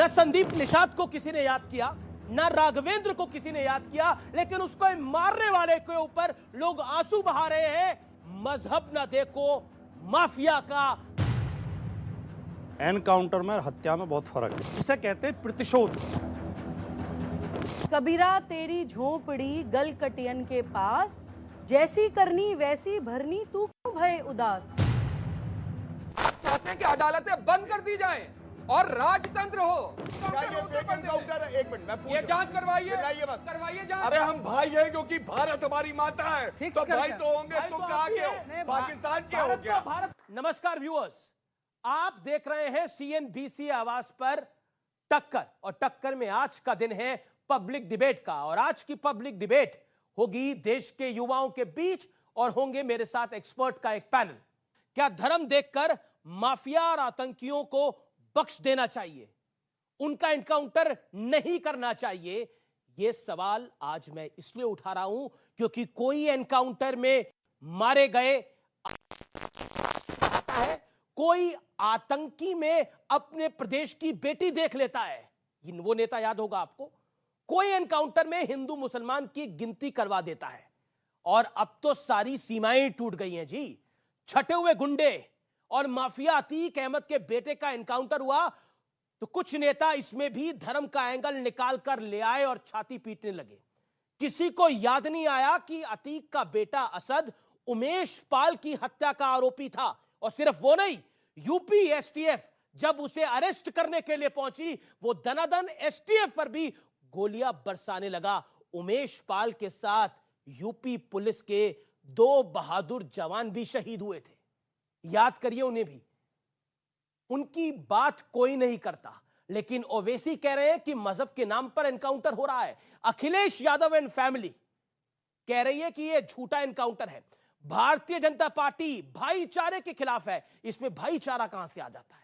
न संदीप निषाद को किसी ने याद किया, न राघवेंद्र को किसी ने याद किया, लेकिन उसको मारने वाले के ऊपर लोग आंसू बहा रहे हैं। मजहब न देखो माफिया का। एनकाउंटर में और हत्या में बहुत फर्क है। इसे कहते हैं प्रतिशोध। कबीरा तेरी झोपड़ी गल कटियन के पास, जैसी करनी वैसी भरनी, तू क्यों भय उदास। आप चाहते हैं कि अदालतें बंद कर दी जाएं और राजतंत्र हो। एक मिनट, ये जांच करवाइए, करवाइए जांच। अरे हम भाई हैं क्योंकि भारत हमारी माता है, तो भाई तो होंगे। तो कहाँ के हो? पाकिस्तान के हो क्या? भारत। नमस्कार व्यूअर्स, आप देख रहे हैं CNBC आवाज पर टक्कर, और टक्कर में आज का दिन है पब्लिक डिबेट का। और आज की पब्लिक डिबेट होगी देश के युवाओं के बीच, और होंगे मेरे साथ एक्सपर्ट का एक पैनल। क्या धर्म देखकर माफिया और आतंकियों को बख्श देना चाहिए, उनका एनकाउंटर नहीं करना चाहिए? यह सवाल आज मैं इसलिए उठा रहा हूं क्योंकि कोई एनकाउंटर में मारे गए है, कोई आतंकी में अपने प्रदेश की बेटी देख लेता है। वो नेता याद होगा आपको। कोई एनकाउंटर में हिंदू मुसलमान की गिनती करवा देता है। और अब तो सारी सीमाएं टूट गई हैं जी। छठे हुए गुंडे और माफिया अतीक अहमद के बेटे का एनकाउंटर हुआ तो कुछ नेता इसमें भी धर्म का एंगल निकाल कर ले आए और छाती पीटने लगे। किसी को याद नहीं आया कि अतीक का बेटा असद उमेश पाल की हत्या का आरोपी था। और सिर्फ वो नहीं, यूपी STF जब उसे अरेस्ट करने के लिए पहुंची, वो दनादन STF पर भी गोलियां बरसाने लगा। उमेश पाल के साथ यूपी पुलिस के 2 बहादुर जवान भी शहीद हुए थे। याद करिए उन्हें भी। उनकी बात कोई नहीं करता, लेकिन ओवैसी कह रहे हैं कि मजहब के नाम पर एनकाउंटर हो रहा है। अखिलेश यादव एंड फैमिली कह रही है कि यह झूठा एनकाउंटर है। भारतीय जनता पार्टी भाईचारे के खिलाफ है। इसमें भाईचारा कहां से आ जाता है?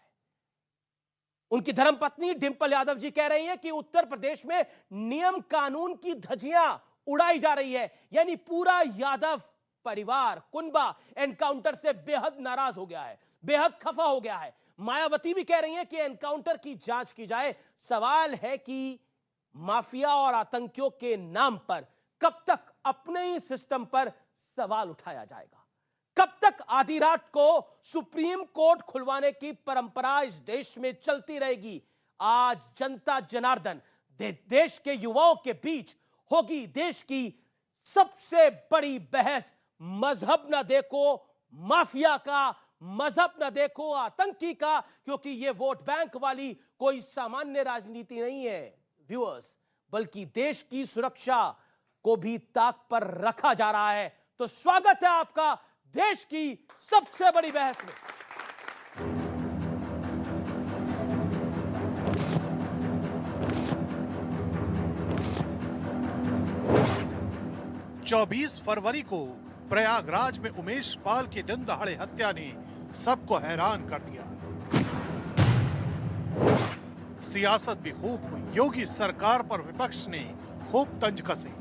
उनकी धर्मपत्नी डिंपल यादव जी कह रही हैं कि उत्तर प्रदेश में नियम कानून की धज्जियां उड़ाई जा रही है। यानी पूरा यादव परिवार, कुनबा एनकाउंटर से बेहद नाराज हो गया है, बेहद खफा हो गया है। मायावती भी कह रही हैं कि एनकाउंटर की जांच की जाए। सवाल है कि माफिया और आतंकियों के नाम पर कब तक अपने ही सिस्टम पर सवाल उठाया जाएगा? कब तक आधी रात को सुप्रीम कोर्ट खुलवाने की परंपरा इस देश में चलती रहेगी? आज जनता जनार्दन देश के युवाओं के बीच होगी देश की सबसे बड़ी बहस। मजहब ना देखो माफिया का, मजहब ना देखो आतंकी का, क्योंकि ये वोट बैंक वाली कोई सामान्य राजनीति नहीं है व्यूअर्स, बल्कि देश की सुरक्षा को भी ताक पर रखा जा रहा है। तो स्वागत है आपका देश की सबसे बड़ी बहस में। चौबीस फरवरी को प्रयागराज में उमेश पाल की दिन दहाड़े हत्या ने सबको हैरान कर दिया। सियासत भी खूब हुई। योगी सरकार पर विपक्ष ने खूब तंज कसे,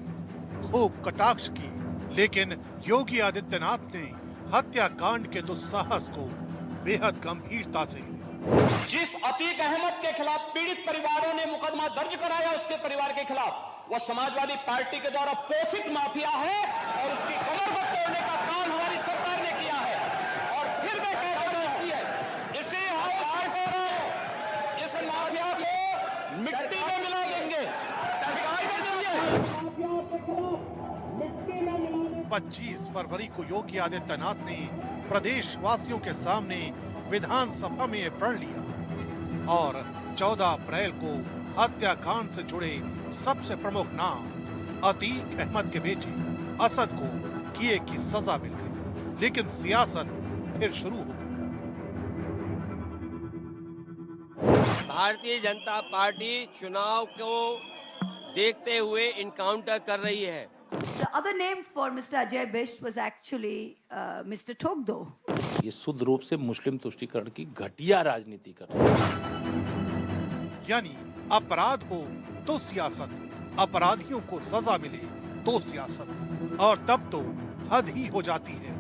खूब कटाक्ष की, लेकिन योगी आदित्यनाथ ने हत्याकांड के दुस्साहस को बेहद गंभीरता से लिया। जिस अतीक अहमद के खिलाफ पीड़ित परिवारों ने मुकदमा दर्ज कराया, उसके परिवार के खिलाफ, वो समाजवादी पार्टी के द्वारा पोषित माफिया है और उसकी कमर को तोड़ने का काम हमारी सरकार ने किया है। और फिर मैं कहता हूं इसे इस माफिया को मिट्टी में मिला देंगे, सरकार में देंगे। 25 फरवरी को योगी आदित्यनाथ ने प्रदेश वासियों के सामने विधानसभा में प्रण लिया और 14 अप्रैल को हत्याकांड से जुड़े सबसे प्रमुख नाम अतीक अहमद के बेटे असद को किए की सजा मिल गई। लेकिन सियासत फिर शुरू हो गई। भारतीय जनता पार्टी चुनाव को देखते हुए इनकाउंटर कर रही है। The other name for Mr. Ajay Bish was actually Mr. Togdo. ये शुद्ध रूप से मुस्लिम तुष्टीकरण की घटिया राजनीति कर रहे हैं। यानी अपराध हो तो सियासत, अपराधियों को सजा मिले तो सियासत, और तब तो हद ही हो जाती है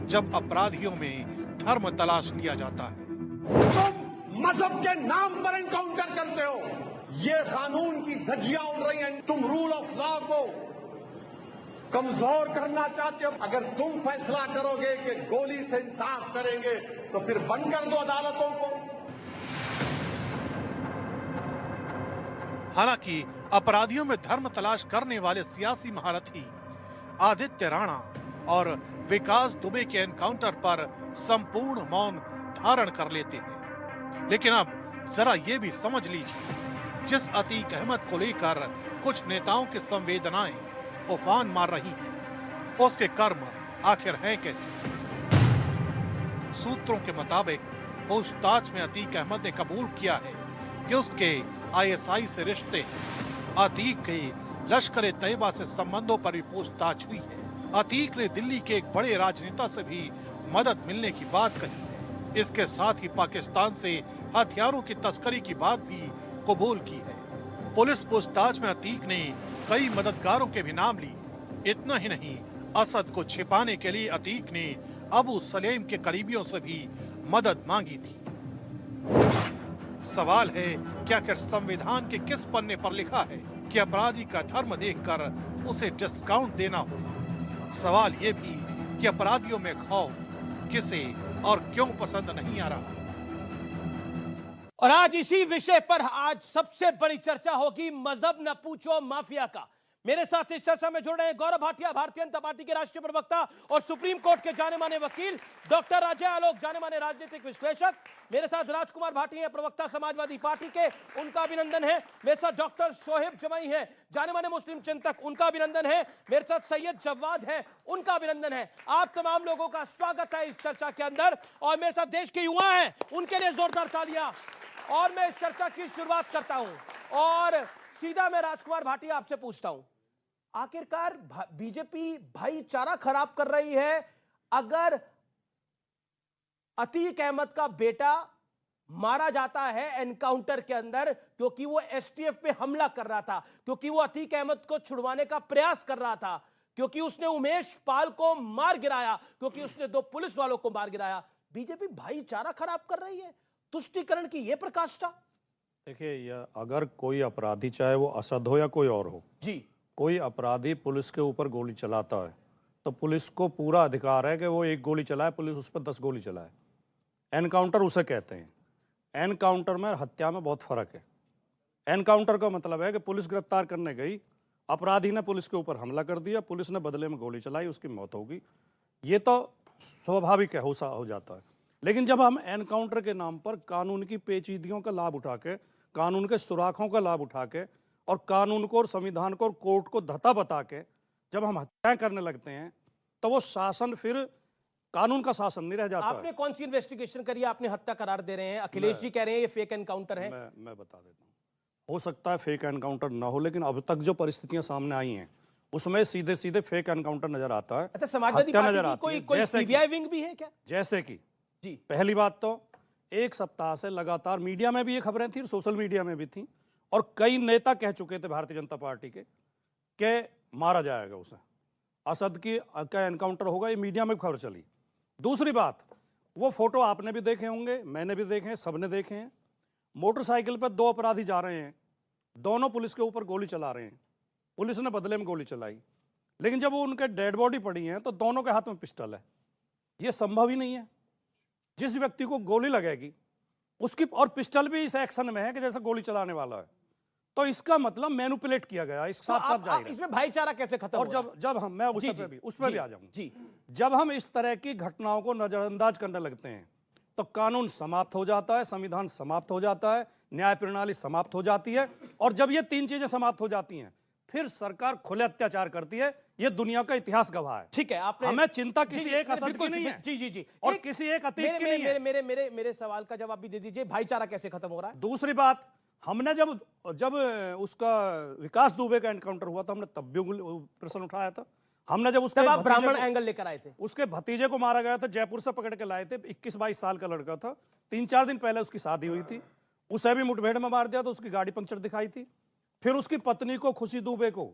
जब अपराधियों में धर्म तलाश लिया जाता है। तुम मजहब के नाम पर एनकाउंटर करते हो, ये कानून की धज्जियां उड़ रही हैं। तुम रूल ऑफ लॉ को कमजोर करना चाहते हो। अगर तुम फैसला करोगे कि गोली से इंसाफ करेंगे तो फिर बंद कर दो अदालतों को। हालांकि अपराधियों में धर्म तलाश करने वाले सियासी महारथी आदित्य राणा और विकास दुबे के एनकाउंटर पर संपूर्ण मौन धारण कर लेते हैं। लेकिन अब जरा ये भी समझ लीजिए, जिस अतीक अहमद को लेकर कुछ नेताओं की संवेदनाएं उफान मार रही हैं, उसके कर्म आखिर हैं कैसे? सूत्रों के मुताबिक पूछताछ में अतीक अहमद ने कबूल किया है कि उसके आईएसआई से रिश्ते हैं। अतीक के लश्कर तैयबा से संबंधों पर भी पूछताछ हुई है। अतीक ने दिल्ली के एक बड़े राजनेता से भी मदद मिलने की बात कही। इसके साथ ही पाकिस्तान से हथियारों की तस्करी की बात भी कबूल की है। पुलिस पूछताछ में अतीक ने कई मददगारों के भी नाम लिए। इतना ही नहीं, असद को छिपाने के लिए अतीक ने अबू सलेम के करीबियों से भी मदद मांगी थी। सवाल है कि आखिर संविधान के किस पन्ने पर लिखा है कि अपराधी का धर्म देखकर उसे डिस्काउंट देना हो? सवाल ये भी कि अपराधियों में खौफ किसे और क्यों पसंद नहीं आ रहा? और आज इसी विषय पर आज सबसे बड़ी चर्चा होगी, मजहब न पूछो माफिया का। मेरे साथ इस चर्चा में जुड़ रहे हैं गौरव भाटिया, भारतीय जनता पार्टी के राष्ट्रीय प्रवक्ता और सुप्रीम कोर्ट के जाने माने वकील, डॉक्टर अजय आलोक, जाने माने राजनीतिक विश्लेषक। मेरे साथ राजकुमार भाटिया, प्रवक्ता समाजवादी पार्टी के, उनका अभिनंदन है। मेरे साथ डॉक्टर शोहेब जमाई है, जाने माने मुस्लिम चिंतक, उनका अभिनंदन है। मेरे साथ सैयद जवाद है, उनका अभिनंदन है। आप तमाम लोगों का स्वागत है इस चर्चा के अंदर। और मेरे साथ देश के युवा हैं, उनके लिए जोरदार तालियां। और मैं इस चर्चा की शुरुआत करता हूं और सीधा मैं राजकुमार भाटिया आपसे पूछता हूं, आखिरकार बीजेपी भाईचारा खराब कर रही है अगर अतीक अहमद का बेटा मारा जाता है एनकाउंटर के अंदर क्योंकि वो एसटीएफ पे हमला कर रहा था, क्योंकि वो अतीक अहमद को छुड़वाने का प्रयास कर रहा था, क्योंकि उसने उमेश पाल को मार गिराया, क्योंकि उसने 2 पुलिस वालों को मार गिराया। बीजेपी भाईचारा खराब कर रही है, तुष्टीकरण की यह प्रकाष्ठा। देखिए, अगर कोई अपराधी, चाहे वो असद हो या कोई और हो जी, कोई अपराधी पुलिस के ऊपर गोली चलाता है तो पुलिस को पूरा अधिकार है कि वो 1 गोली चलाए, पुलिस उस पर 10 गोली चलाए। एनकाउंटर उसे कहते हैं। एनकाउंटर में हत्या में बहुत फर्क है। एनकाउंटर का मतलब है कि पुलिस गिरफ्तार करने गई, अपराधी ने पुलिस के ऊपर हमला कर दिया, पुलिस ने बदले में गोली चलाई, उसकी मौत होगी। ये तो स्वाभाविक है, हो जाता है। लेकिन जब हम एनकाउंटर के नाम पर कानून की पेचीदगियों का लाभ उठा के, कानून के सुराखों का लाभ उठा के और कानून को और संविधान को और कोर्ट को धता बता के जब हम हत्याएं करने लगते हैं तो वो शासन फिर कानून का शासन नहीं रह जाता। आपने कौन सी इन्वेस्टिगेशन करी? आपने हत्या करार दे रहे हैं, अखिलेश जी कह रहे हैं ये फेक एनकाउंटर है। मैं बता देता हूँ, हो सकता है फेक एनकाउंटर ना हो, लेकिन अब तक जो परिस्थितियां सामने आई हैं उसमें सीधे सीधे फेक एनकाउंटर नजर आता है। अच्छा, समाजवादी पार्टी की कोई सीबीआई विंग भी है क्या? जैसे कि जी, पहली बात तो 1 सप्ताह से लगातार मीडिया में भी ये खबरें थी, सोशल मीडिया में भी थी, और कई नेता कह चुके थे भारतीय जनता पार्टी के कि मारा जाएगा उसे, असद की का एनकाउंटर होगा, ये मीडिया में खबर चली। दूसरी बात, वो फोटो आपने भी देखे होंगे, मैंने भी देखे हैं, सबने देखे हैं। मोटरसाइकिल पर 2 अपराधी जा रहे हैं, दोनों पुलिस के ऊपर गोली चला रहे हैं, पुलिस ने बदले में गोली चलाई, लेकिन जब वो उनके डेड बॉडी पड़ी है तो दोनों के हाथ में पिस्टल है। ये संभव ही नहीं है। जिस व्यक्ति को गोली लगेगी उसकी, और पिस्टल भी इस एक्शन में है कि जैसे गोली चलाने वाला है, तो इसका मतलब मैनिपुलेट किया गया। इस साफ साफ जाहिर है। इसमें भाईचारा कैसे खत्म और हो जब हम, मैं उस पर भी आ जाऊंगा जी, जब हम इस तरह की घटनाओं को नजरअंदाज करने लगते हैं तो कानून समाप्त हो जाता है, संविधान समाप्त हो जाता है, न्याय प्रणाली समाप्त हो जाती है, और जब ये 3 चीजें समाप्त हो जाती हैं फिर सरकार खुले अत्याचार करती है। ये दुनिया का इतिहास गवाह है। ठीक है, आपने, हमें चिंता किसी एक असद की नहीं है, जी जी जी, और किसी एक अतीक की नहीं है। मेरे सवाल का जवाब भी दे दीजिए, भाईचारा कैसे खत्म हो रहा है? दूसरी बात, हमने जब उसका विकास दुबे का एनकाउंटर हुआ था, हमने तब भी प्रश्न उठाया था। हमने जब उसका ब्राह्मण एंगल लेकर आए थे, उसके भतीजे को मारा गया था, जयपुर से पकड़ के लाए थे, 21-22 साल का लड़का था, 3-4 दिन पहले उसकी शादी हुई थी, उसे भी मुठभेड़ में मार दिया था, उसकी गाड़ी पंक्चर दिखाई थी। फिर उसकी पत्नी को, खुशी दुबे को,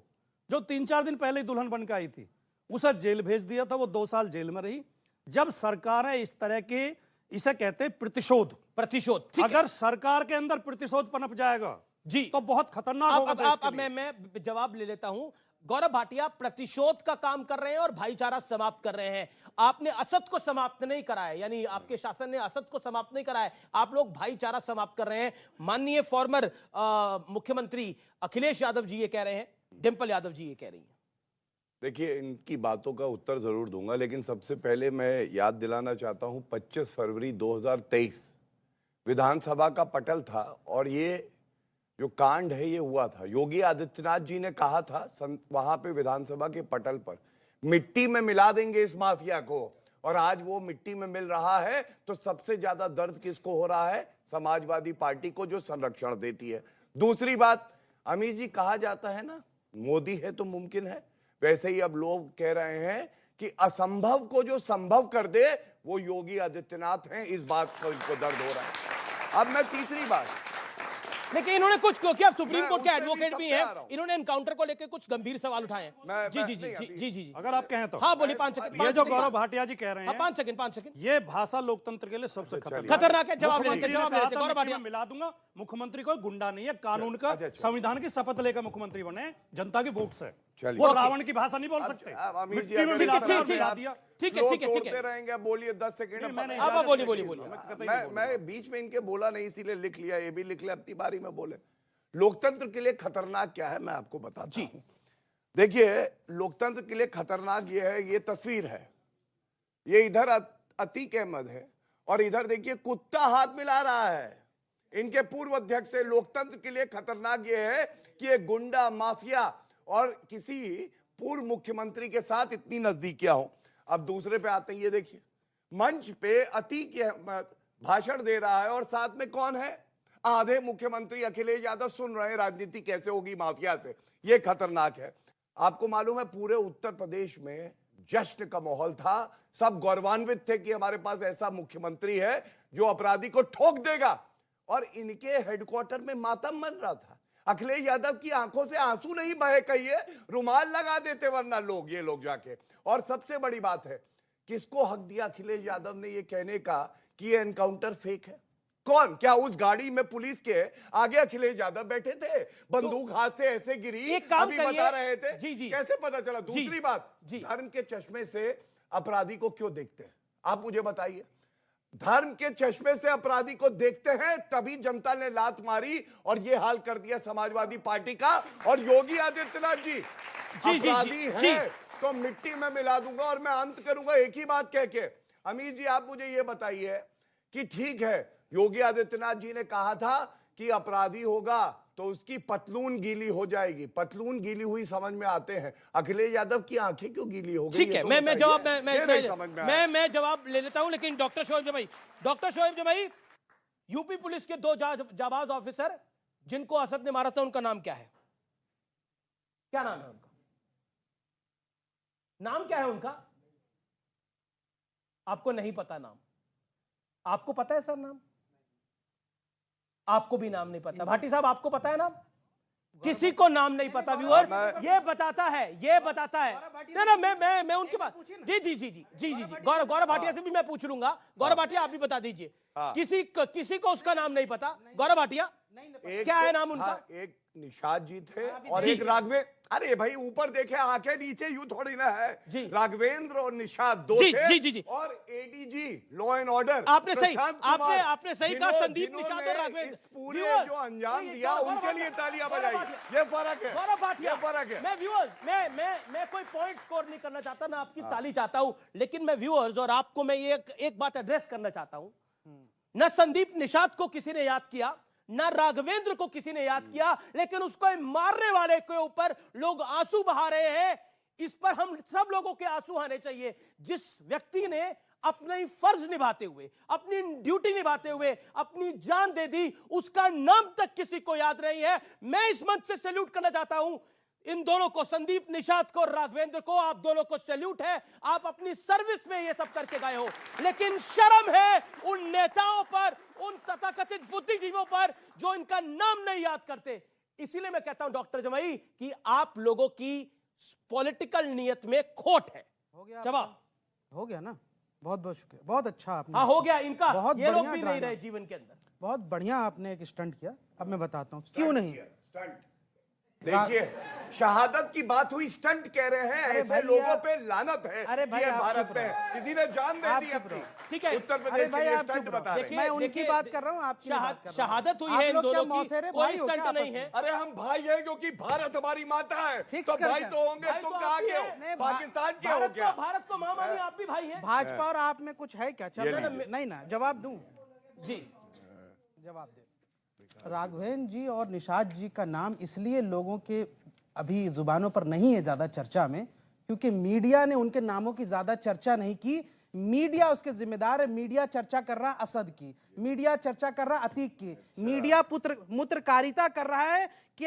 जो 3-4 दिन पहले ही दुल्हन बन के आई थी, उसे जेल भेज दिया था, वो 2 साल जेल में रही। जब सरकार है इस तरह के, इसे कहते हैं प्रतिशोध, प्रतिशोध, अगर सरकार के अंदर प्रतिशोध पनप जाएगा जी तो बहुत खतरनाक होगा देश के लिए। मैं जवाब ले लेता हूं। गौरव भाटिया प्रतिशोध का काम कर रहे हैं और भाईचारा समाप्त कर रहे हैं। आपने असद को समाप्त नहीं करा है, यानी आपके शासन ने असद को समाप्त नहीं करा है, आप लोग भाईचारा समाप्त कर रहे हैं। माननीय फॉर्मर मुख्यमंत्री अखिलेश यादव जी ये कह रहे हैं, डिंपल यादव जी ये कह रही हैं। देखिए, इनकी बातों का उत्तर जरूर दूंगा, लेकिन सबसे पहले मैं याद दिलाना चाहता हूं 25 फरवरी 2023 विधानसभा का पटल था और ये जो कांड है ये हुआ था। योगी आदित्यनाथ जी ने कहा था वहां पे विधानसभा के पटल पर, मिट्टी में मिला देंगे इस माफिया को, और आज वो मिट्टी में मिल रहा है। तो सबसे ज्यादा दर्द किसको हो रहा है? समाजवादी पार्टी को, जो संरक्षण देती है। दूसरी बात, अमित जी, कहा जाता है ना मोदी है तो मुमकिन है, वैसे ही अब लोग कह रहे हैं कि असंभव को जो संभव कर दे वो योगी आदित्यनाथ हैं। इस बात को इनको दर्द हो रहा है। अब मैं तीसरी बात, लेकिन इन्होंने कुछ, क्योंकि आप सुप्रीम कोर्ट के एडवोकेट भी हैं, इन्होंने एनकाउंटर को लेकर कुछ गंभीर सवाल उठाए हैं। जी जी जी जी जी जी, अगर आप कहें तो। हाँ बोलिए, 5 सेकंड। ये जो गौरव भाटिया जी कह रहे हैं, 5 सेकंड, ये भाषा लोकतंत्र के लिए सबसे खतरनाक है। जवाब लेते गौरव भाटिया मिला दूंगा। मुख्यमंत्री को गुंडा नहीं है, कानून का, संविधान की शपथ लेकर मुख्यमंत्री बने जनता के वोट से। वो रावण की भाषा नहीं बोल सकते। ठीक है, रहेंगे। बोलिए 10 सेकंड। बोलिए। मैं बीच में इनके बोला नहीं, इसीलिए लिख लिया। ये भी लिख लिया, अपनी बारी में बोले। लोकतंत्र के लिए खतरनाक क्या है मैं आपको बताता हूं। देखिए, लोकतंत्र के लिए खतरनाक ये है, ये तस्वीर है, ये इधर अतीक अहमद है और इधर देखिए कुत्ता हाथ मिला रहा है इनके पूर्व अध्यक्ष से। लोकतंत्र के लिए खतरनाक ये है कि एक गुंडा माफिया और किसी पूर्व मुख्यमंत्री के साथ इतनी नजदीकियां हो। अब दूसरे पे आते हैं, ये देखिए मंच पे अतीक अहमद भाषण दे रहा है और साथ में कौन है? आधे मुख्यमंत्री अखिलेश यादव सुन रहे हैं राजनीति कैसे होगी माफिया से। ये खतरनाक है। आपको मालूम है पूरे उत्तर प्रदेश में जश्न का माहौल था, सब गौरवान्वित थे कि हमारे पास ऐसा मुख्यमंत्री है जो अपराधी को ठोक देगा, और इनके हेडक्वार्टर में मातम मन रहा था। अखिलेश यादव की आंखों से आंसू नहीं बहे, कहिए रुमाल लगा देते वरना लोग, ये लोग जाके। और सबसे बड़ी बात है, किसको हक दिया अखिलेश यादव ने ये कहने का कि ये एनकाउंटर फेक है? कौन? क्या उस गाड़ी में पुलिस के आगे अखिलेश यादव बैठे थे? बंदूक हाथ से ऐसे गिरी, अभी बता रहे थे। जी, कैसे पता चला? दूसरी बात, धर्म के चश्मे से अपराधी को क्यों देखते हैं? आप मुझे बताइए। धर्म के चश्मे से अपराधी को देखते हैं, तभी जनता ने लात मारी और ये हाल कर दिया समाजवादी पार्टी का। और योगी आदित्यनाथ जी अपराधी हैं तो मिट्टी में मिला दूंगा। और मैं अंत करूंगा एक ही बात कह के, अमित जी आप मुझे ये बताइए कि ठीक है योगी आदित्यनाथ जी ने कहा था कि अपराधी होगा तो उसकी पतलून गीली हो जाएगी। पतलून गीली हुई समझ में आते हैं, अखिलेश यादव की आंखें क्यों गीली हो गई? ठीक है, मैं जवाब ले लेता हूं। लेकिन डॉक्टर शोएब जमाई, यूपी पुलिस के 2 जाबाज ऑफिसर जिनको असद ने मारा था, उनका नाम क्या है? क्या नाम है उनका? नाम क्या है उनका? आपको नहीं पता नाम? आपको पता है सर नाम? आपको भी नाम नहीं पता। भाटी साहब आपको पता है नाम? किसी को नाम नहीं पता। व्यूअर्स, ये बताता है ना, मैं उनके पास जी गौरव भाटिया से भी मैं पूछ लूंगा। गौरव भाटिया आप भी बता दीजिए, किसी को उसका नाम नहीं पता। गौरव भाटिया क्या है नाम उनका? एक निषाद जी थे और एक राघवेंद्र। अरे भाई ऊपर देखे, आंखें नीचे, यूं थोड़ी ना है। राघवेंद्र और निषाद दो थे। और एडीजी लॉ एंड ऑर्डर आपने सही कहा, संदीप निषाद और राघवेंद्र। इस पूरे जो अंजाम दिया उनके लिए तालियां बजाई। ये फर्क है, गौरव भाटिया, ये फर्क है। मैं व्यूअर्स, मैं कोई पॉइंट स्कोर नहीं करना चाहता, ना आपकी ताली चाहता हूं, लेकिन मैं व्यूअर्स और आपको मैं ये एक बात एड्रेस करना चाहता हूं। न संदीप निषाद को किसी ने याद किया, ना राघवेंद्र को किसी ने याद किया, लेकिन उसको मारने वाले के ऊपर लोग आंसू बहा रहे हैं। इस पर हम सब लोगों के आंसू आने चाहिए। जिस व्यक्ति ने अपने फर्ज निभाते हुए, अपनी ड्यूटी निभाते हुए अपनी जान दे दी, उसका नाम तक किसी को याद नहीं है। मैं इस मंच से सैल्यूट करना चाहता हूं इन दोनों को, संदीप निषाद को, राघवेंद्र को। आप दोनों को सैल्यूट है, आप अपनी सर्विस में ये सब करके गए हो। लेकिन शर्म है उन नेताओं पर, उन तथाकथित बुद्धिजीवियों पर जो इनका नाम नहीं याद करते। इसीलिए मैं कहता हूं डॉक्टर जमाई कि आप लोगों की पॉलिटिकल नियत में खोट है। हो गया जवाब हो गया ना? बहुत बहुत शुक्रिया, बहुत अच्छा आपने। हाँ हो गया इनका, बहुत ये लोग बढ़िया भी नहीं रहे जीवन के अंदर। बहुत बढ़िया आपने एक स्टंट किया। अब मैं बताता हूँ क्यों नहीं। स्टंट देखिए, शहादत की बात हुई, स्टंट कह रहे हैं। अरे ऐसे भाई लोगों आप- पे लानत है अरे भाई कि आप भारत चुप में रहो। किसी ने जान दे आप दी चुप अपनी। रहो। ठीक है। उत्तर अरे प्रदेश के भाई लिए आप स्टंट चुप रहो। बता रहे हैं। मैं उनकी बात कर रहा हूँ, आपकी नहीं बात कर रहा हूँ। शहादत हुई आप है इन लोग क्या दोनों की, मौसेरे कोई भाई हो स्टंट क्या नहीं आपस है। में? अरे हम भाई हैं क्योंकि भारत हमारी माता है, फिक्स तो कर भाई क्या? तो होंगे। भाई तुम तो कहाँ आप ही के हो? हैं। नहीं, पाकिस्तान के हो क्या? भारत को मां मानिए, आप भी भाई हैं। भाजपा और आप में कुछ है क्या? चल ये नहीं ना, जवाब दूं? जी जवाब दे। राघवेंद्र जी और निषाद जी का नाम इसलिए लोगों के अभी जुबानों पर नहीं है ज्यादा चर्चा में, क्योंकि मीडिया ने उनके नामों की ज्यादा चर्चा नहीं की। मीडिया उसके जिम्मेदार है। मीडिया चर्चा कर रहा असद की, मीडिया चर्चा कर रहा अतीक की, मीडिया मूत्रकारिता कर रहा है कि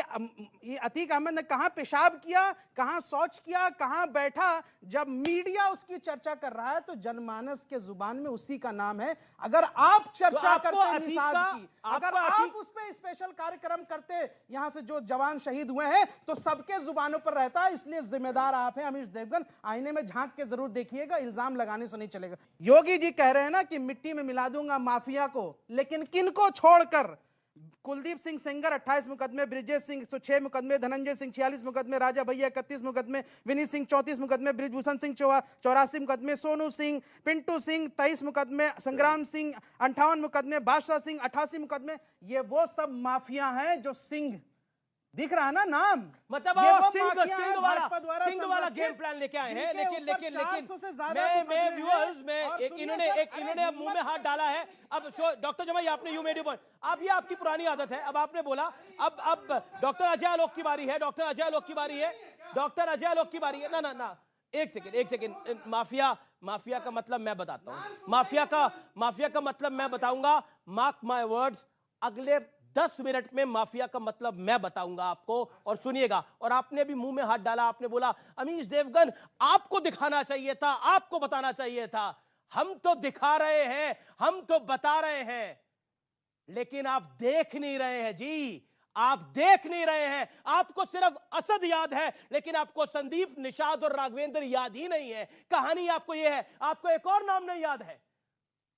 ये अतीक अहमद ने कहां पेशाब किया, कहां शौच किया, कहां बैठा। जब मीडिया उसकी चर्चा कर रहा है तो जनमानस के जुबान में उसी का नाम है। अगर आप चर्चा आपको करते अतीक निषाद का- की, अगर आपको आप अतीक- उस पे स्पेशल कार्यक्रम करते, यहां से जो जवान शहीद हुए हैं, तो सबके जुबानों पर रहता है। इसलिए जिम्मेदार आप हैं अमीश देवगन। आईने में झांक के जरूर देखिएगा, इल्जाम लगाने से नहीं चलेगा। योगी जी कह रहे हैं ना कि मिट्टी में मिला दूंगा माफिया को, लेकिन किनको छोड़कर? कुलदीप सिंह सेंगर 28 मुकदमे, ब्रिजेश सिंह 106 मुकदमे, धनंजय सिंह 46 मुकदमे, राजा भैया 31 मुकदमे, विनीत सिंह 34 मुकदमे, ब्रिजभूषण सिंह 84 मुकदमे, सोनू सिंह, पिंटू सिंह 23 मुकदमे, संग्राम सिंह 58 मुकदमे, बादशाह सिंह 88 मुकदमे। ये वो सब माफिया हैं जो सिंह दिख रहा है ना नाम, मतलब ये आप वो सिंह माफिया हैं भाजपा द्वारा वाला संरक्षित, गेम प्लान लेके आए हैं। जिनके लेकिन ऊपर लेकिन 400 से ज्यादा मैं मुकदमे व्यूअर्स हैं। में और एक सुनिए इन्होंने सर, एक इन्होंने मुंह में हाथ डाला है। अब डॉक्टर जमाई, आपने यू मेड यू पॉइंट। अब ये आपकी पुरानी आदत है। अब आपने बोला, अब डॉक्टर अजय आलोक की बारी है। डॉक्टर अजय आलोक की बारी है। डॉक्टर अजय आलोक की बारी है। ना ना ना, एक सेकेंड। माफिया का मतलब मैं बताता हूं। माफिया का मतलब मैं बताऊंगा। मार्क माय वर्ड्स, अगले 10 मिनट में माफिया का मतलब मैं बताऊंगा आपको, और सुनिएगा। और आपने भी मुंह में हाथ डाला, आपने बोला अमीश देवगन आपको दिखाना चाहिए था, आपको बताना चाहिए था। हम तो दिखा रहे हैं, हम तो बता रहे हैं, लेकिन आप देख नहीं रहे हैं जी, आप देख नहीं रहे हैं। आपको सिर्फ असद याद है, लेकिन आपको संदीप, निषाद और राघवेंद्र याद ही नहीं है। कहानी आपको यह है। आपको एक और नाम नहीं याद है,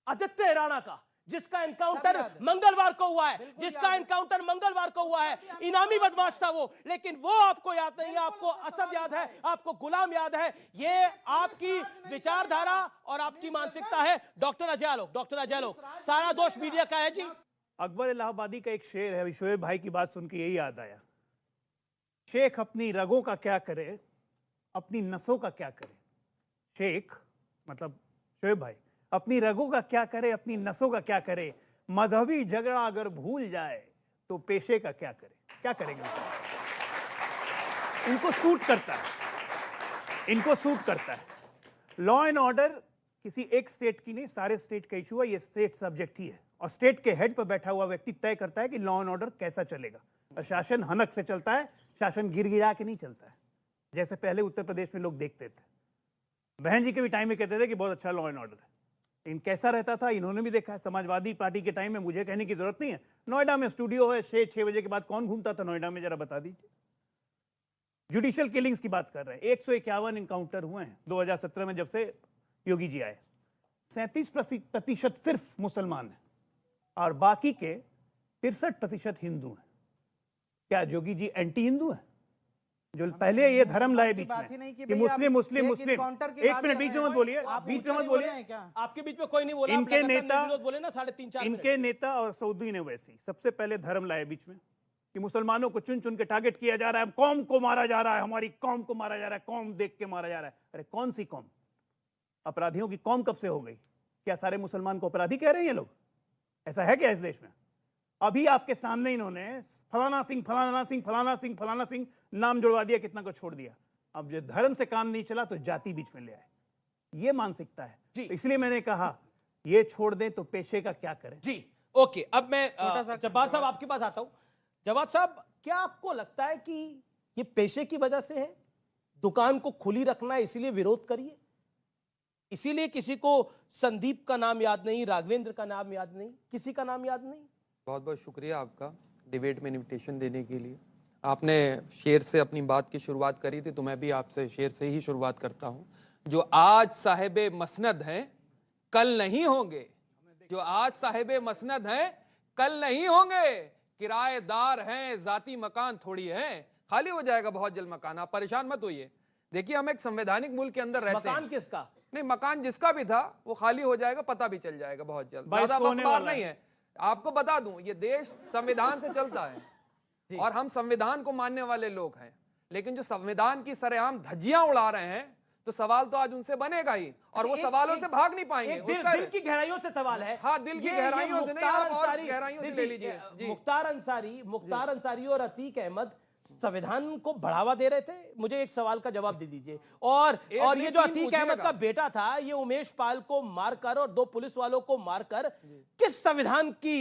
आदित्य राणा का, जिसका एनकाउंटर मंगलवार को हुआ है, जिसका एनकाउंटर मंगलवार को हुआ है। इनामी बदमाश था वो, लेकिन वो आपको याद नहीं है। आपको असद याद है, आपको गुलाम याद है। ये आपकी विचारधारा और आपकी मानसिकता है। डॉक्टर अजय आलोक, सारा दोष मीडिया का है जी। अकबर इलाहाबादी का एक शेर है, शोएब भाई की बात सुन के यही याद आया। शेख अपनी रगों का क्या करे, अपनी नसों का क्या करे। शेख मतलब शोएब भाई अपनी रगों का क्या करे, अपनी नसों का क्या करे। मजहबी झगड़ा अगर भूल जाए तो पेशे का क्या करे। क्या करेंगे? इनको सूट करता है, इनको सूट करता है। लॉ एंड ऑर्डर किसी एक स्टेट की नहीं, सारे स्टेट का इशू है। ये स्टेट सब्जेक्ट ही है, और स्टेट के हेड पर बैठा हुआ व्यक्ति तय करता है कि लॉ एंड ऑर्डर कैसा चलेगा। और शासन हनक से चलता है, शासन गिरगिरा के नहीं चलता है, जैसे पहले उत्तर प्रदेश में लोग देखते थे। बहन जी के भी टाइम में कहते थे कि बहुत अच्छा लॉ एंड ऑर्डर है, लेकिन कैसा रहता था इन्होंने भी देखा है। समाजवादी पार्टी के टाइम में मुझे कहने की जरूरत नहीं है। नोएडा में स्टूडियो है, 6 बजे के बाद कौन घूमता था नोएडा में, जरा बता दीजिए। जुडिशियल किलिंग्स की बात कर रहे हैं, 151 इनकाउंटर हुए हैं 2017 में, जब से योगी जी आए। 37% सिर्फ मुसलमान हैं और बाकी के 63% हिंदू हैं। क्या योगी जी एंटी हिंदू हैं? जो पहले ये धर्म लाए बीच में कि मुस्लिम मुस्लिम मुस्लिम। एक मिनट, बीच में मत बोलिए, बीच में मत बोलिए। आपके बीच में कोई नहीं बोला। इनके नेता बोले ना 3.5-4 इनके नेता और सऊदी ने वैसी सबसे पहले धर्म लाए बीच में कि मुसलमानों को चुन चुन के टारगेट किया जा रहा है, कौम को मारा जा रहा है, हमारी कौम को मारा जा रहा है, कौम देख के मारा जा रहा है। अरे कौन सी कौम? अपराधियों की कौम कब से हो गई? क्या सारे मुसलमान को अपराधी कह रहे हैं ये लोग? ऐसा है क्या इस देश में? अभी आपके सामने इन्होंने फलाना सिंह फलाना सिंह फलाना सिंह फलाना सिंह नाम जुड़वा दिया, कितना को छोड़ दिया। अब जो धर्म से काम नहीं चला तो जाति बीच में ले आए, ये मानसिकता है। तो इसलिए मैंने कहा ये छोड़ दें तो पेशे का क्या करें। जी ओके, अब मैं जब्बार साहब आपके पास आता हूं। जवाब साहब, क्या आपको लगता है कि ये पेशे की वजह से है? दुकान को खुली रखना है इसीलिए विरोध करिए, इसीलिए किसी को संदीप का नाम याद नहीं, राघवेंद्र का नाम याद नहीं, किसी का नाम याद नहीं? बहुत बहुत शुक्रिया आपका डिबेट में इनविटेशन देने के लिए। आपने शेर से अपनी बात की शुरुआत करी थी, तो मैं भी आपसे शेर से ही शुरुआत करता हूं। जो आज साहिबे मसनद हैं कल नहीं होंगे, जो आज साहिबे मसनद हैं कल नहीं होंगे, किराएदार हैं, जाती मकान थोड़ी हैं, खाली हो जाएगा बहुत जल्द मकान, आप परेशान मत होइए। देखिए हम एक संवैधानिक मुल्क के अंदर रहते हैं। मकान किसका? नहीं, मकान जिसका भी था वो खाली हो जाएगा, पता भी चल जाएगा बहुत जल्द, ज्यादा होने अखबार वाला नहीं है। आपको बता दूं, ये देश संविधान से चलता है और हम संविधान को मानने वाले लोग हैं, लेकिन जो संविधान की सरेआम धज्जियां उड़ा रहे हैं तो सवाल तो आज उनसे बनेगा ही, और वो सवालों से भाग नहीं पाएंगे। दिल की गहराइयों से सवाल है। हाँ, दिल की गहराइयों से नहीं, आप और गहराइयों से ले लीजिए। मुख्तार अंसारी और अतीक अहमद संविधान को बढ़ावा दे रहे थे। मुझे एक सवाल का जवाब दे दीजिए। और ये जो अतीक अहमद का बेटा था, ये उमेश पाल को मारकर और 2 पुलिस वालों को मारकर किस संविधान की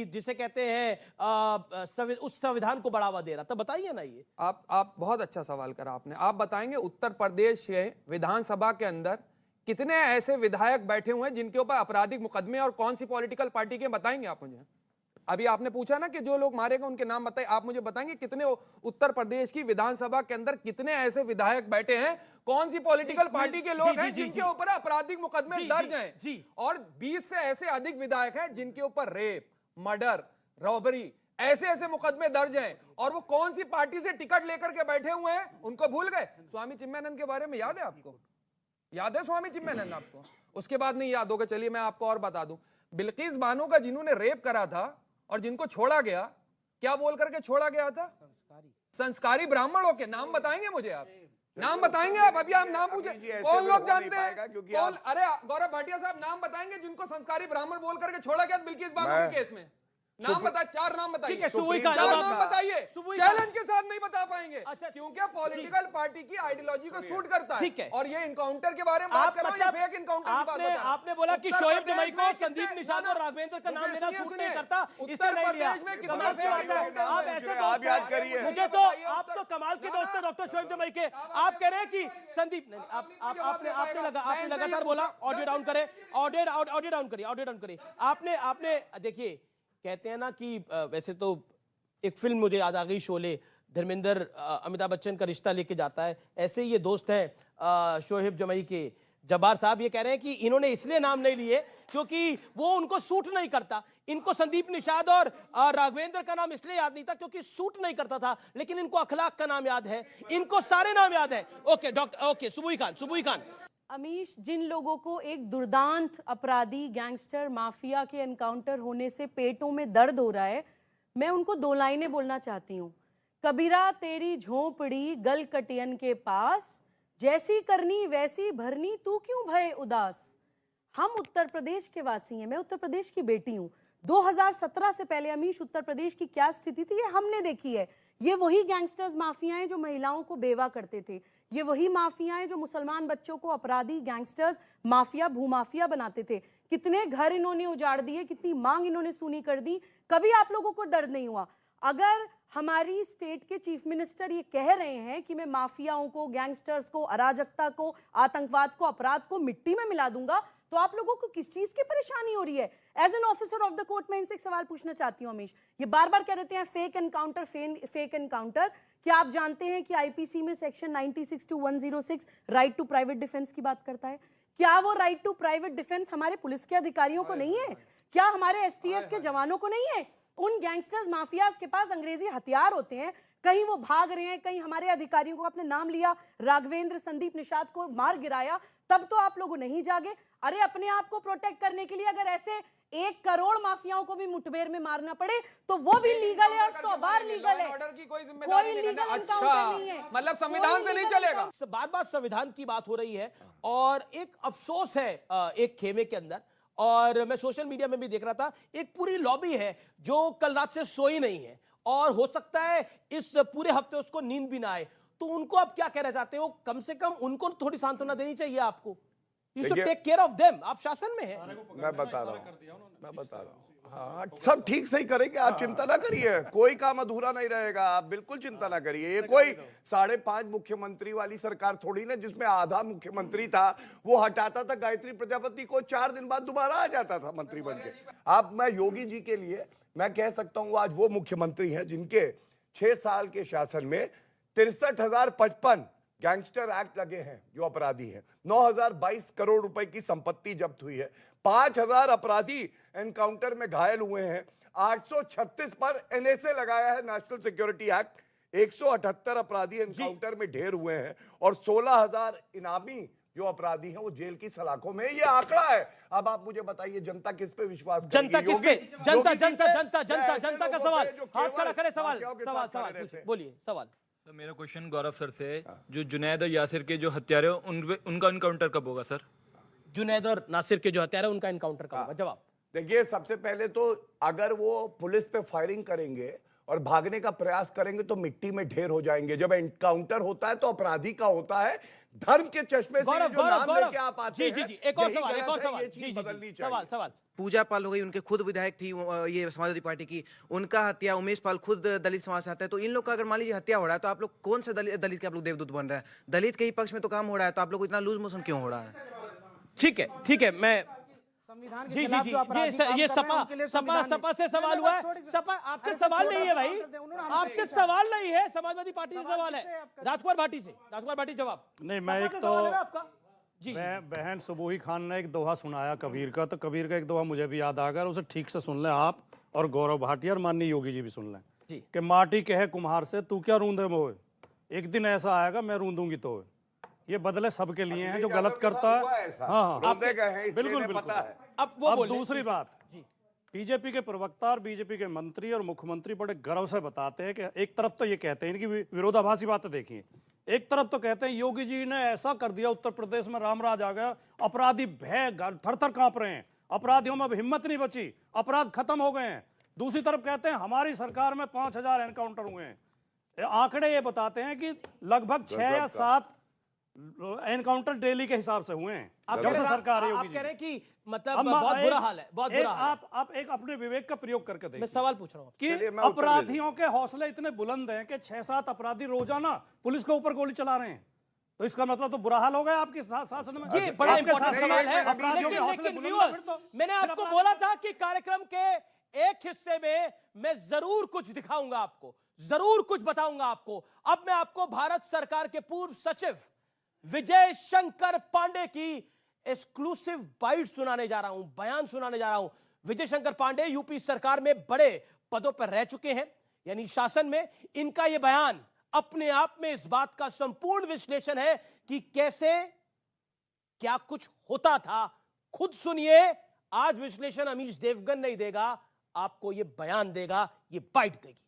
जिसे कहते हैं उस संविधान को बढ़ावा दे रहा था? बताइए ना। ये आप बहुत अच्छा सवाल करा आपने। आप बताएंगे उत्तर प्रदेश के विधानसभा के अंदर कितने ऐसे विधायक बैठे हुए हैं जिनके ऊपर आपराधिक मुकदमे और कौन सी पॉलिटिकल पार्टी के, बताएंगे आप मुझे? अभी आपने पूछा ना कि जो लोग मारे गए उनके नाम बताइए, आप मुझे बताएंगे कितने उत्तर प्रदेश की विधानसभा के अंदर कितने ऐसे विधायक बैठे हैं, कौन सी पॉलिटिकल पार्टी के लोग हैं जिनके ऊपर आपराधिक मुकदमे दर्ज हैं? और 20 से ऐसे अधिक विधायक हैं जिनके ऊपर रेप, मर्डर, रॉबरी ऐसे मुकदमे दर्ज हैं, और वो कौन सी पार्टी से टिकट लेकर के बैठे हुए हैं, उनको भूल गए? स्वामी चिन्मयानंद के बारे में याद है आपको? याद है स्वामी चिन्मयानंद आपको? उसके बाद नहीं याद होगा। चलिए मैं आपको और बता दूं, बिल्किस बानो का जिन्होंने रेप करा था और जिनको छोड़ा गया, क्या बोल करके छोड़ा गया था? संस्कारी ब्राह्मणों के नाम बताएंगे मुझे? आप नाम बताएंगे? आप अभी आप नाम पूछे, कौन लोग जानते हैं? कौन? अरे गौरव भाटिया साहब नाम बताएंगे जिनको संस्कारी ब्राह्मण बोल करके छोड़ा गया बिल्किस बानो के केस में? नाम बताइए, 4 नाम बताइए। नाम बताइए, चैलेंज के साथ नहीं बता पाएंगे क्योंकि पॉलिटिकल पार्टी की आइडियोलॉजी को सूट करता है। और ये इनकाउंटर के बारे में बात कर रहा हूं, ये फेक इनकाउंटर की बात बता रहा हूं। आपने बोला कि शोएब जमाई को संदीप निषाद और राघवेंद्र का नाम लेना सूट नहीं करता, उत्तर प्रदेश में कितना फेक आप याद करिए। मुझे तो आप तो कमाल के दोस्त हैं डॉक्टर शोएब जमाई के। आप कह रहे हैं कि संदीप, आपने लगातार बोला ऑडियो डाउन करें, ऑडियो डाउन करिए। आपने देखिए, कहते हैं ना कि वैसे तो एक फिल्म मुझे याद आ गई, शोले, धर्मेंद्र अमिताभ बच्चन का रिश्ता लेके जाता है, ऐसे ही ये दोस्त हैं शोएब जमाई के। जब्बार साहब ये कह रहे हैं कि इन्होंने इसलिए नाम नहीं लिए क्योंकि वो उनको सूट नहीं करता। इनको संदीप निषाद और राघवेंद्र का नाम इसलिए याद नहीं था क्योंकि सूट नहीं करता था, लेकिन इनको अखलाक का नाम याद है, इनको सारे नाम याद है। ओके डॉक्टर, ओके सुबुई खान। अमीश, जिन लोगों को एक दुर्दांत अपराधी, गैंगस्टर, माफिया के एनकाउंटर होने से पेटों में दर्द हो रहा है, मैं उनको 2 लाइनें बोलना चाहती हूँ। कबीरा तेरी झोंपड़ी गल कटियन के पास, जैसी करनी वैसी भरनी तू क्यों भय उदास। हम उत्तर प्रदेश के वासी हैं, मैं उत्तर प्रदेश की बेटी हूँ। 2017 से पहले अमीश उत्तर प्रदेश की क्या स्थिति थी ये हमने देखी है। ये वही गैंगस्टर्स, माफियाएं जो महिलाओं को बेवा करते थे, ये वही माफियाएं जो मुसलमान बच्चों को अपराधी, गैंगस्टर्स, माफिया, भूमाफिया बनाते थे। कितने घर इन्होंने उजाड़ दिए, कितनी मांग इन्होंने सुनी कर दी, कभी आप लोगों को दर्द नहीं हुआ। अगर हमारी स्टेट के चीफ मिनिस्टर ये कह रहे हैं कि मैं माफियाओं को, गैंगस्टर्स को, अराजकता को, आतंकवाद को, अपराध को मिट्टी में मिला दूंगा, तो आप लोगों को किस चीज की परेशानी हो रही है? As an officer of the court मैं इनसे एक सवाल पूछना चाहती हूँ अमीश। ये बार बार कह देते हैं फेक एनकाउंटर। क्या आप जानते हैं कि आईपीसी में section 96 to 106 right to private defence की बात करता है? क्या वो राइट टू प्राइवेट डिफेंस हमारे पुलिस के अधिकारियों को नहीं है? क्या हमारे एसटीएफ के जवानों को नहीं है? उन गैंगस्टर्स, माफियाज के पास अंग्रेजी हथियार होते हैं, कहीं वो भाग रहे हैं, कहीं हमारे अधिकारियों को आपने नाम लिया, राघवेंद्र, संदीप निषाद को मार गिराया, तब तो आप लोग नहीं जागे। अरे अपने आप को प्रोटेक्ट करने के लिए अगर ऐसे 1 करोड़ माफियाओं को भी मुठभेड़ में मारना पड़े तो वो भी लीगल है और 100 बार लीगल है। ऑर्डर की कोई जिम्मेदारी नहीं है। अच्छा, मतलब संविधान से नहीं चलेगा। बार संविधान की बात हो रही है और एक अफसोस है एक खेमे के अंदर, और मैं सोशल मीडिया में भी देख रहा था, एक पूरी लॉबी है जो कल रात से सोई नहीं है और हो सकता है इस पूरे हफ्ते उसको नींद भी ना आए। तो उनको आप क्या कहना चाहते हो? कम से कम उनको थोड़ी सांत्वना देनी चाहिए आपको। You should take care of them। आप शासन में हैं। मैं बता रहा हूँ। हाँ, सब ठीक सही करेंगे, आप चिंता ना करिए, कोई काम अधूरा नहीं रहेगा, आप बिल्कुल चिंता ना करिए। ये कोई 5.5 मुख्यमंत्री वाली सरकार थोड़ी ना जिसमें आधा मुख्यमंत्री था वो हटाता था गायत्री प्रजापति को, 4 दिन बाद दोबारा आ जाता था मंत्री बन के। आप, मैं योगी जी के लिए मैं कह सकता हूँ आज वो मुख्यमंत्री हैं जिनके 6 साल के शासन में 63,055 गैंगस्टर एक्ट लगे हैं जो अपराधी हैं, 9,022 करोड़ रुपए की संपत्ति जब्त हुई है, 5,000 अपराधी एनकाउंटर में घायल हुए हैं, 836 पर एनएसए लगाया है, नेशनल सिक्योरिटी एक्ट, 178 अपराधी एनकाउंटर में ढेर हुए हैं और 16,000 इनामी जो अपराधी हैं वो जेल की सलाखों में। ये आंकड़ा है। अब आप मुझे बताइए जनता किस पे विश्वास करेगी? जनता किस पे? जनता जनता जनता जनता ऐसे जनता का लोगों सवाल, पे जो हाथ केवल खड़ा करें, सवाल माफियाओं के सवाल साथ खड़े सवाल रहते पूछिए, हैं। बोलिए सवाल। सर मेरा क्वेश्चन गौरव सर से है, जो जुनैद और यासिर के जो हत्यारे उनका एनकाउंटर कब होगा सर? जुनैद और नासिर के जो हत्यारे उनका एनकाउंटर कब होगा? जवाब। देखिए, सबसे पहले तो अगर वो पुलिस पे फायरिंग करेंगे और भागने का प्रयास करेंगे तो मिट्टी में ढेर हो जाएंगे। जब एनकाउंटर होता है तो अपराधी का होता है। धर्म के चश्मे से ये जो नाम लेके आप आते हैं, जी एक और यही सवाल, एक गलत और है, सवाल, ये चीज बदलनी चाहिए। सवाल सवाल। पूजा पाल हो गई, उनके खुद विधायक थी ये समाजवादी पार्टी की, उनका हत्या, उमेश पाल खुद दलित समाज से आता है, तो इन लोग का अगर मान लीजिए हत्या हो रहा है तो आप लोग कौन से दलित के आप लोग देवदूत बन रहे हैं? दलित के ही पक्ष में तो काम हो रहा है, तो आप लोग को इतना लूज मोशन क्यों हो रहा है? ठीक है, मैं संविधान के जी खिलाफ जो अपराधी काम ये कर रहे हैं, उनके लिए संविधान सपा से सवाल हुआ है। सपा आपसे सवाल नहीं है भाई, आपसे सवाल नहीं है, समाजवादी पार्टी से सवाल है। राजकुमार भाटी जवाब। नहीं, मैं एक तो जी बहन सुबोही खान ने एक दोहा सुनाया कबीर का, तो कबीर का एक दोहा मुझे भी याद आ गया, उसे ठीक से सुन लें आप और गौरव भाटिया और माननीय योगी जी भी सुन लें जी। कि माटी कहे कुम्हार से तू क्या रूंदे मोए, एक दिन ऐसा आएगा मैं रूंदूंगी तो। ये बदले सबके लिए हैं जो गलत करता है। हाँ, बिल्कुल बिल्कुल। अब दूसरी बात, बीजेपी के प्रवक्ता और बीजेपी के मंत्री और मुख्यमंत्री बड़े गर्व से बताते हैं कि एक तरफ तो ये कहते हैं, इनकी विरोधाभासी बातें देखिए, एक तरफ तो कहते हैं योगी जी ने ऐसा कर दिया उत्तर प्रदेश में रामराज आ गया, अपराधी भय थर थर कांप रहे हैं, अपराधियों में अब हिम्मत नहीं बची, अपराध खत्म हो गए हैं। दूसरी तरफ कहते हैं हमारी सरकार में 5,000 एनकाउंटर हुए हैं। आंकड़े ये बताते हैं कि लगभग 6 या 7 एनकाउंटर डेली के हिसाब से हुए हैं जब से सरकार है योगी जी। आप कह रहे हैं कि मतलब बहुत बुरा हाल है, बहुत बुरा हाल है। आप एक अपने विवेक का प्रयोग करके देखिए। मैं सवाल पूछ रहा हूँ कि अपराधियों के हौसले इतने बुलंद हैं कि 6-7 अपराधी रोजाना पुलिस के ऊपर गोली चला रहे हैं, तो इसका मतलब तो बुरा हाल हो गया आपके शासन में। ये बड़ा इंपॉर्टेंट सवाल है। लेकिन मैंने आपको बोला था कि कार्यक्रम के एक हिस्से में मैं जरूर कुछ दिखाऊंगा आपको, जरूर कुछ बताऊंगा आपको। अब मैं आपको भारत सरकार के पूर्व सचिव विजय शंकर पांडे की एक्सक्लूसिव बाइट सुनाने जा रहा हूं, बयान सुनाने जा रहा हूं। विजय शंकर पांडे यूपी सरकार में बड़े पदों पर रह चुके हैं, यानी शासन में। इनका यह बयान अपने आप में इस बात का संपूर्ण विश्लेषण है कि कैसे क्या कुछ होता था। खुद सुनिए, आज विश्लेषण अमीश देवगन नहीं देगा, आपको यह बयान देगा, यह बाइट देगी।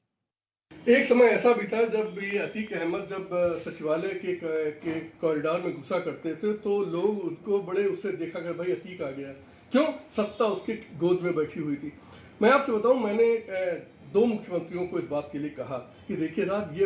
एक समय ऐसा भी था जब ये अतीक अहमद जब सचिवालय के कॉरिडोर में घुसा करते थे तो लोग उनको बड़े उससे देखा कर, भाई अतीक आ गया, क्यों? सत्ता उसके गोद में बैठी हुई थी। मैं आपसे बताऊं, मैंने 2 मुख्यमंत्रियों को इस बात के लिए कहा कि देखिए साहब, ये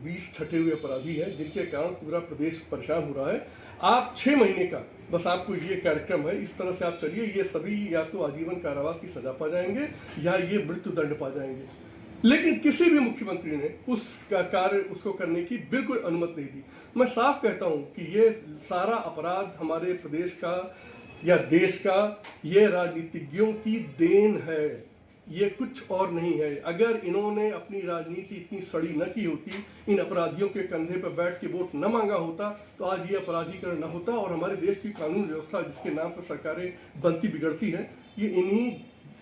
20 छठे हुए अपराधी हैं जिनके कारण पूरा प्रदेश परेशान हो रहा है। आप 6 महीने का बस आपको ये कार्यक्रम है, इस तरह से आप चलिए, ये सभी या तो आजीवन कारावास की सजा पा जाएंगे या ये मृत्यु दंड पा जाएंगे। लेकिन किसी भी मुख्यमंत्री ने उसका कार्य उसको करने की बिल्कुल अनुमति नहीं दी। मैं साफ कहता हूं कि ये सारा अपराध हमारे प्रदेश का या देश का, ये राजनीतिज्ञों की देन है, ये कुछ और नहीं है। अगर इन्होंने अपनी राजनीति इतनी सड़ी न की होती, इन अपराधियों के कंधे पर बैठ के वोट न मांगा होता, तो आज ये अपराधीकरण न होता और हमारे देश की कानून व्यवस्था जिसके नाम पर सरकारें बनती बिगड़ती हैं, ये इन्हीं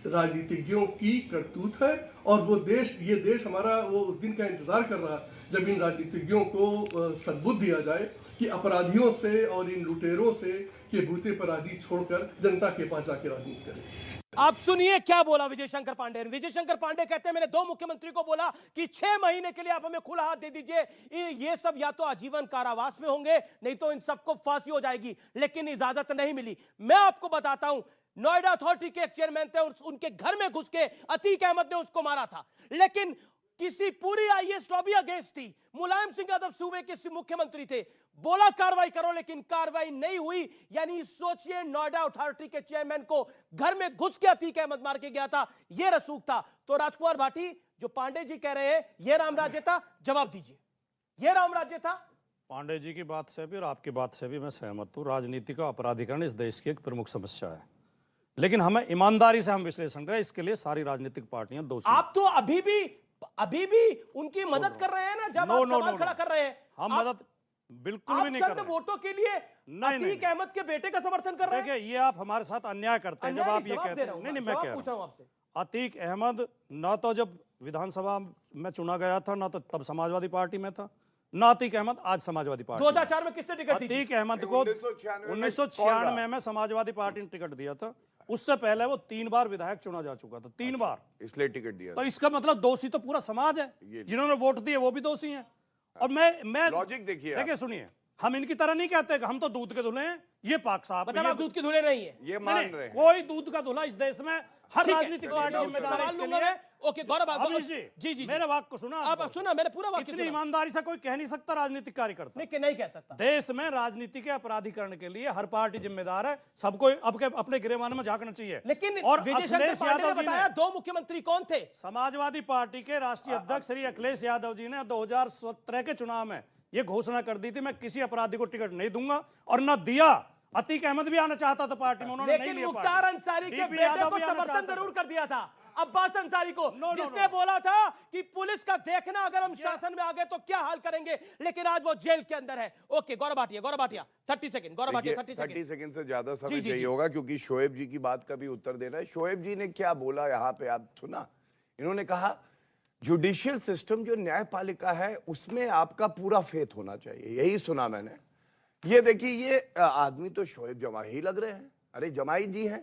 राजनीतिज्ञों की करतूत है। और वो देश, ये देश हमारा वो उस दिन का इंतजार कर रहा जब इन राजनीतिज्ञों को सद्बुद्ध दिया जाए कि अपराधियों से और इन लुटेरों से के बूते पर आदि छोड़कर जनता के पास जाके राजनीति करें। आप सुनिए क्या बोला विजय शंकर पांडे। विजय शंकर पांडे कहते हैं मैंने 2 मुख्यमंत्री को बोला कि 6 महीने के लिए आप हमें खुला हाथ दे दीजिए, ये सब या तो आजीवन कारावास में होंगे, नहीं तो इन सबको फांसी हो जाएगी, लेकिन इजाजत नहीं मिली। मैं आपको बताता हूं, नोएडा अथॉरिटी के चेयरमैन थे, उनके घर में घुस के अतीक अहमद ने उसको मारा था, लेकिन किसी पूरी आईएएस लॉबी अगेंस्ट थी। मुलायम सिंह यादव सूबे के मुख्यमंत्री थे, बोला कार्रवाई करो, लेकिन कार्रवाई नहीं हुई। यानी सोचिए, नोएडा अथॉरिटी के चेयरमैन को घर में घुस के अतीक अहमद मार के गया था, यह रसूख था। तो राजकुमार भाटी, जो पांडे जी कह रहे हैं यह रामराज्य था, जवाब दीजिए, यह रामराज्य था? पांडे जी की बात से भी और आपकी बात से भी मैं सहमत हूं। राजनीति का अपराधीकरण इस देश की एक प्रमुख समस्या है, लेकिन हमें ईमानदारी से हम विश्लेषण करें, इसके लिए सारी राजनीतिक पार्टियां दोषी। आप तो अभी भी उनकी मदद कर रहे हैं ना, जब आप सवाल खड़ा कर रहे हैं। हम बिल्कुल भी नहीं आप कर चंद रहे। वोटों के लिए अतीक अहमद के बेटे का समर्थन कर रहे हैं। देखिए, ये आप हमारे साथ अन्याय करते हैं जब आप ये कहते हैं। नहीं, मैं कह रहा हूं आपसे, अतीक अहमद ना तो जब विधानसभा में चुना गया था, ना तो तब समाजवादी पार्टी में था, ना अतीक अहमद आज समाजवादी पार्टी 2004 में किसने टिकट दी? अतीक अहमद को 1996 में समाजवादी पार्टी ने टिकट दिया था। उससे पहले वो 3 बार विधायक चुना जा चुका था, 3 बार, इसलिए टिकट दिया। तो इसका मतलब दोषी तो पूरा समाज है, जिन्होंने वोट दिए वो भी दोषी हैं। और मैं लॉजिक देखिए, सुनिए, हम इनकी तरह नहीं कहते कि हम तो दूध के धुले हैं, ये पाक साहब मतलब आप दूध के धुले नहीं है, ये मान रहे हैं। कोई दूध का धुला इस देश में हर राजनीतिक पार्टी जिम्मेदार है इसके लिए। ओके गौरव जी, मेरे वाक को सुना आप सुना, मैंने पूरा वाक्य इतनी ईमानदारी से कोई कह नहीं सकता राजनीतिक कार्यकर्ता, नहीं कह सकता। देश में राजनीति के अपराधीकरण के लिए हर पार्टी जिम्मेदार है, सबको अपने गिरेबान में झांकना चाहिए। लेकिन और विजय शंकर पांडे ने बताया 2 मुख्यमंत्री कौन थे? समाजवादी पार्टी के राष्ट्रीय अध्यक्ष श्री अखिलेश यादव जी ने 2017 के चुनाव में ये घोषणा कर दी थी, मैं किसी अपराधी को टिकट नहीं दूंगा, और न दिया। अतीक अहमद भी आना चाहता था पार्टी में, उन्होंने नहीं लिया। मुख्तार अंसारी के बेटे को समर्थन जरूर कर दिया था, अब्बास अंसारी को, जिसने बोला था कि पुलिस का देखना, अगर हम शासन में आ गए तो क्या हाल करेंगे, लेकिन आज वो जेल के अंदर है। Okay Gaurav Bhatia 30 second, Gaurav Bhatia 30 second से ज्यादा समय चाहिए होगा, क्योंकि शोएब जी की बात का भी उत्तर देना है। शोएब जी ने क्या बोला यहाँ पे, आप सुना? इन्होंने कहा जुडिशियल सिस्टम जो न्यायपालिका है उसमें आपका पूरा फेथ होना चाहिए, यही सुना मैंने। ये देखिए, ये आदमी तो शोएब जमाई लग रहे हैं। अरे जमाई जी हैं।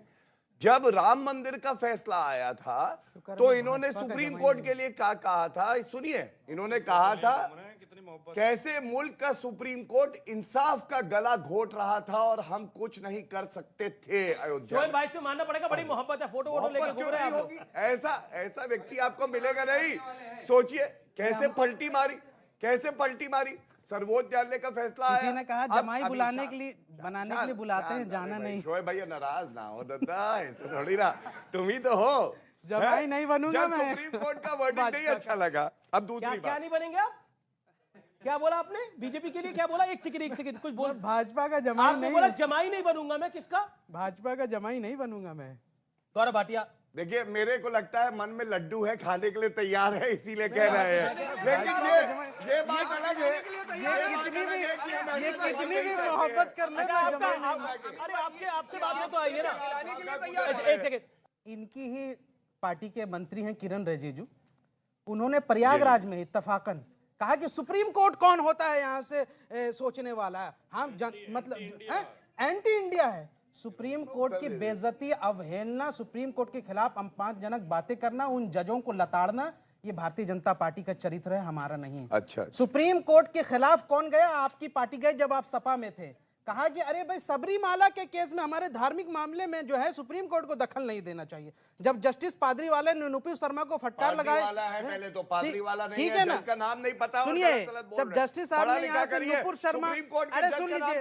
जब राम मंदिर का फैसला आया था तो इन्होंने सुप्रीम कोर्ट के लिए क्या कहा था, सुनिए, इन्होंने कहा था कैसे मुल्क का सुप्रीम कोर्ट इंसाफ का गला घोट रहा था और हम कुछ नहीं कर सकते थे। अयोध्या भाई से मानना पड़ेगा, बड़ी मोहब्बत है, फोटो वोटो लेके घूम रहे हैं आप लोग। ऐसा व्यक्ति आपको मिलेगा नहीं। सोचिए कैसे पलटी मारी। सर्वोच्च न्यायालय का फैसला आया। किसी ने कहा जमाई बुलाने के लिए, बनाने के लिए बुलाते हैं, जाना नहीं। शोएब भैया नाराज ना हो दादा, ऐसे थोड़ी ना, तुम ही तो हो। जमाई नहीं बनूंगा मैं। सुप्रीम कोर्ट का वर्डिक्ट नहीं अच्छा लगा। अब दूसरी बात, क्या नहीं बनेंगे आप? क्या बोला आपने बीजेपी के लिए? क्या बोला? एक सेकंड कुछ बोल। भाजपा का जमाई नहीं बोला, जमाई नहीं बनूंगा मैं। किसका? भाजपा का जमाई नहीं बनूंगा मैं। गौरव भाटिया, देखिए मेरे को लगता है मन में लड्डू है, खाने के लिए तैयार है, इसीलिए कह रहे हैं। लेकिन ये बात अलग है, ये कितनी भी मोहब्बत करने का अरे आपसे बात तो आई है ना। एक सेकंड, इनकी ही पार्टी के मंत्री हैं किरण रिजिजू, उन्होंने प्रयागराज में इत्तफाकन कहा कि सुप्रीम कोर्ट कौन होता है यहाँ से सोचने वाला है, हम मतलब एंटी इंडिया है। सुप्रीम कोर्ट की बेइज्जती, अवहेलना, सुप्रीम कोर्ट के खिलाफ अपमानजनक बातें करना, उन जजों को लताड़ना, ये भारतीय जनता पार्टी का चरित्र है, हमारा नहीं। अच्छा। सुप्रीम कोर्ट के खिलाफ कौन गया? आपकी पार्टी गए जब आप सपा में थे। कहा कि अरे भाई सबरीमाला के केस में, हमारे धार्मिक मामले में जो है सुप्रीम कोर्ट को दखल नहीं देना चाहिए। जब जस्टिस पादरीवाला ने नुपुर शर्मा को फटकार लगाए, पहले तो पादरीवाला नहीं ठीक है ना, का नाम नहीं पता। सुनिए, जब जस्टिस साहब ने यहाँ से नुपुर शर्मा, अरे सुन लीजिए,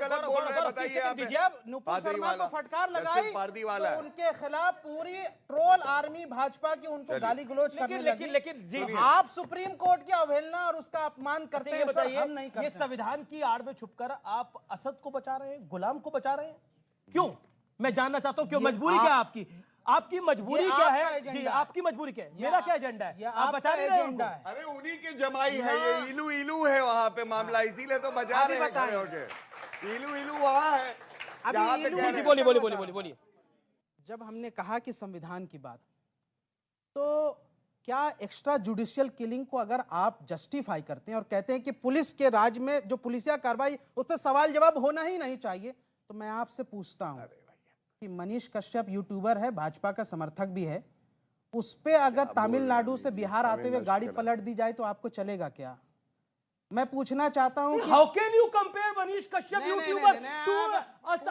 जब नुपुर शर्मा को फटकार लगाई तो उनके खिलाफ पूरी ट्रोल आर्मी भाजपा की उनको गाली गलौज करने लगी। लेकिन आप सुप्रीम कोर्ट की अवहेलना और उसका अपमान करते हैं, हम नहीं करते। ये संविधान की आड़ में छुपकर आप असद को बचा रहे हैं, गुलाम को बचा रहे हैं, क्यों? मैं जानना चाहता हूं, क्यों? मजबूरी क्या है आपकी मजबूरी क्या है? जी, आपकी मजबूरी क्या है? मेरा क्या एजेंडा है? आप बचा नहीं रहे हैं। अरे उन्हीं के जमाई है, ये इलू है वहां पे मामला, इसीलिए तो बचा रहे हैं खड़े होके। इलू वहां है। बोलिए। जब हमने कहा कि संविधान की बात, तो क्या एक्स्ट्रा जुडिशियल किलिंग को अगर आप जस्टिफाई करते हैं और कहते हैं कि पुलिस के राज में जो पुलिसिया कार्रवाई, उस पर सवाल जवाब होना ही नहीं चाहिए, तो मैं आपसे पूछता हूं कि मनीष कश्यप यूट्यूबर है, भाजपा का समर्थक भी है, उस पे अगर तमिलनाडु से बिहार आते हुए गाड़ी पलट दी जाए तो आपको चलेगा क्या? मैं पूछना चाहता हूं कि how can you compare Manish Kashyap YouTuber to आप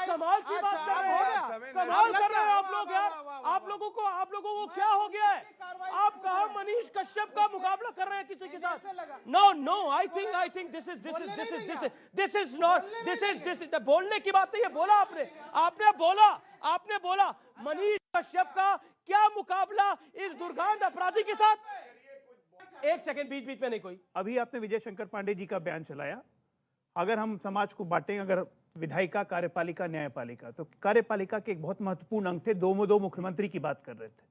कमाल की बात कर रहे हैं, कमाल कर रहे हैं आप लोग यार। आप लोगों को क्या हो गया है? आप कहा मनीष कश्यप का मुकाबला कर रहे हैं किसी के साथ? No I think this is not बोलने की बात नहीं है। बोला आपने बोला मनीष कश्यप का क्या मुकाबला इस दुर्गंध अपराधी के साथ? एक सेकंड, बीच में नहीं कोई। अभी आपने विजय शंकर पांडे जी का बयान चलाया, अगर हम समाज को बांटें, अगर विधायिका, कार्यपालिका, न्यायपालिका, तो कार्यपालिका के एक बहुत महत्वपूर्ण अंग थे, दो मुख्यमंत्री की बात कर रहे थे।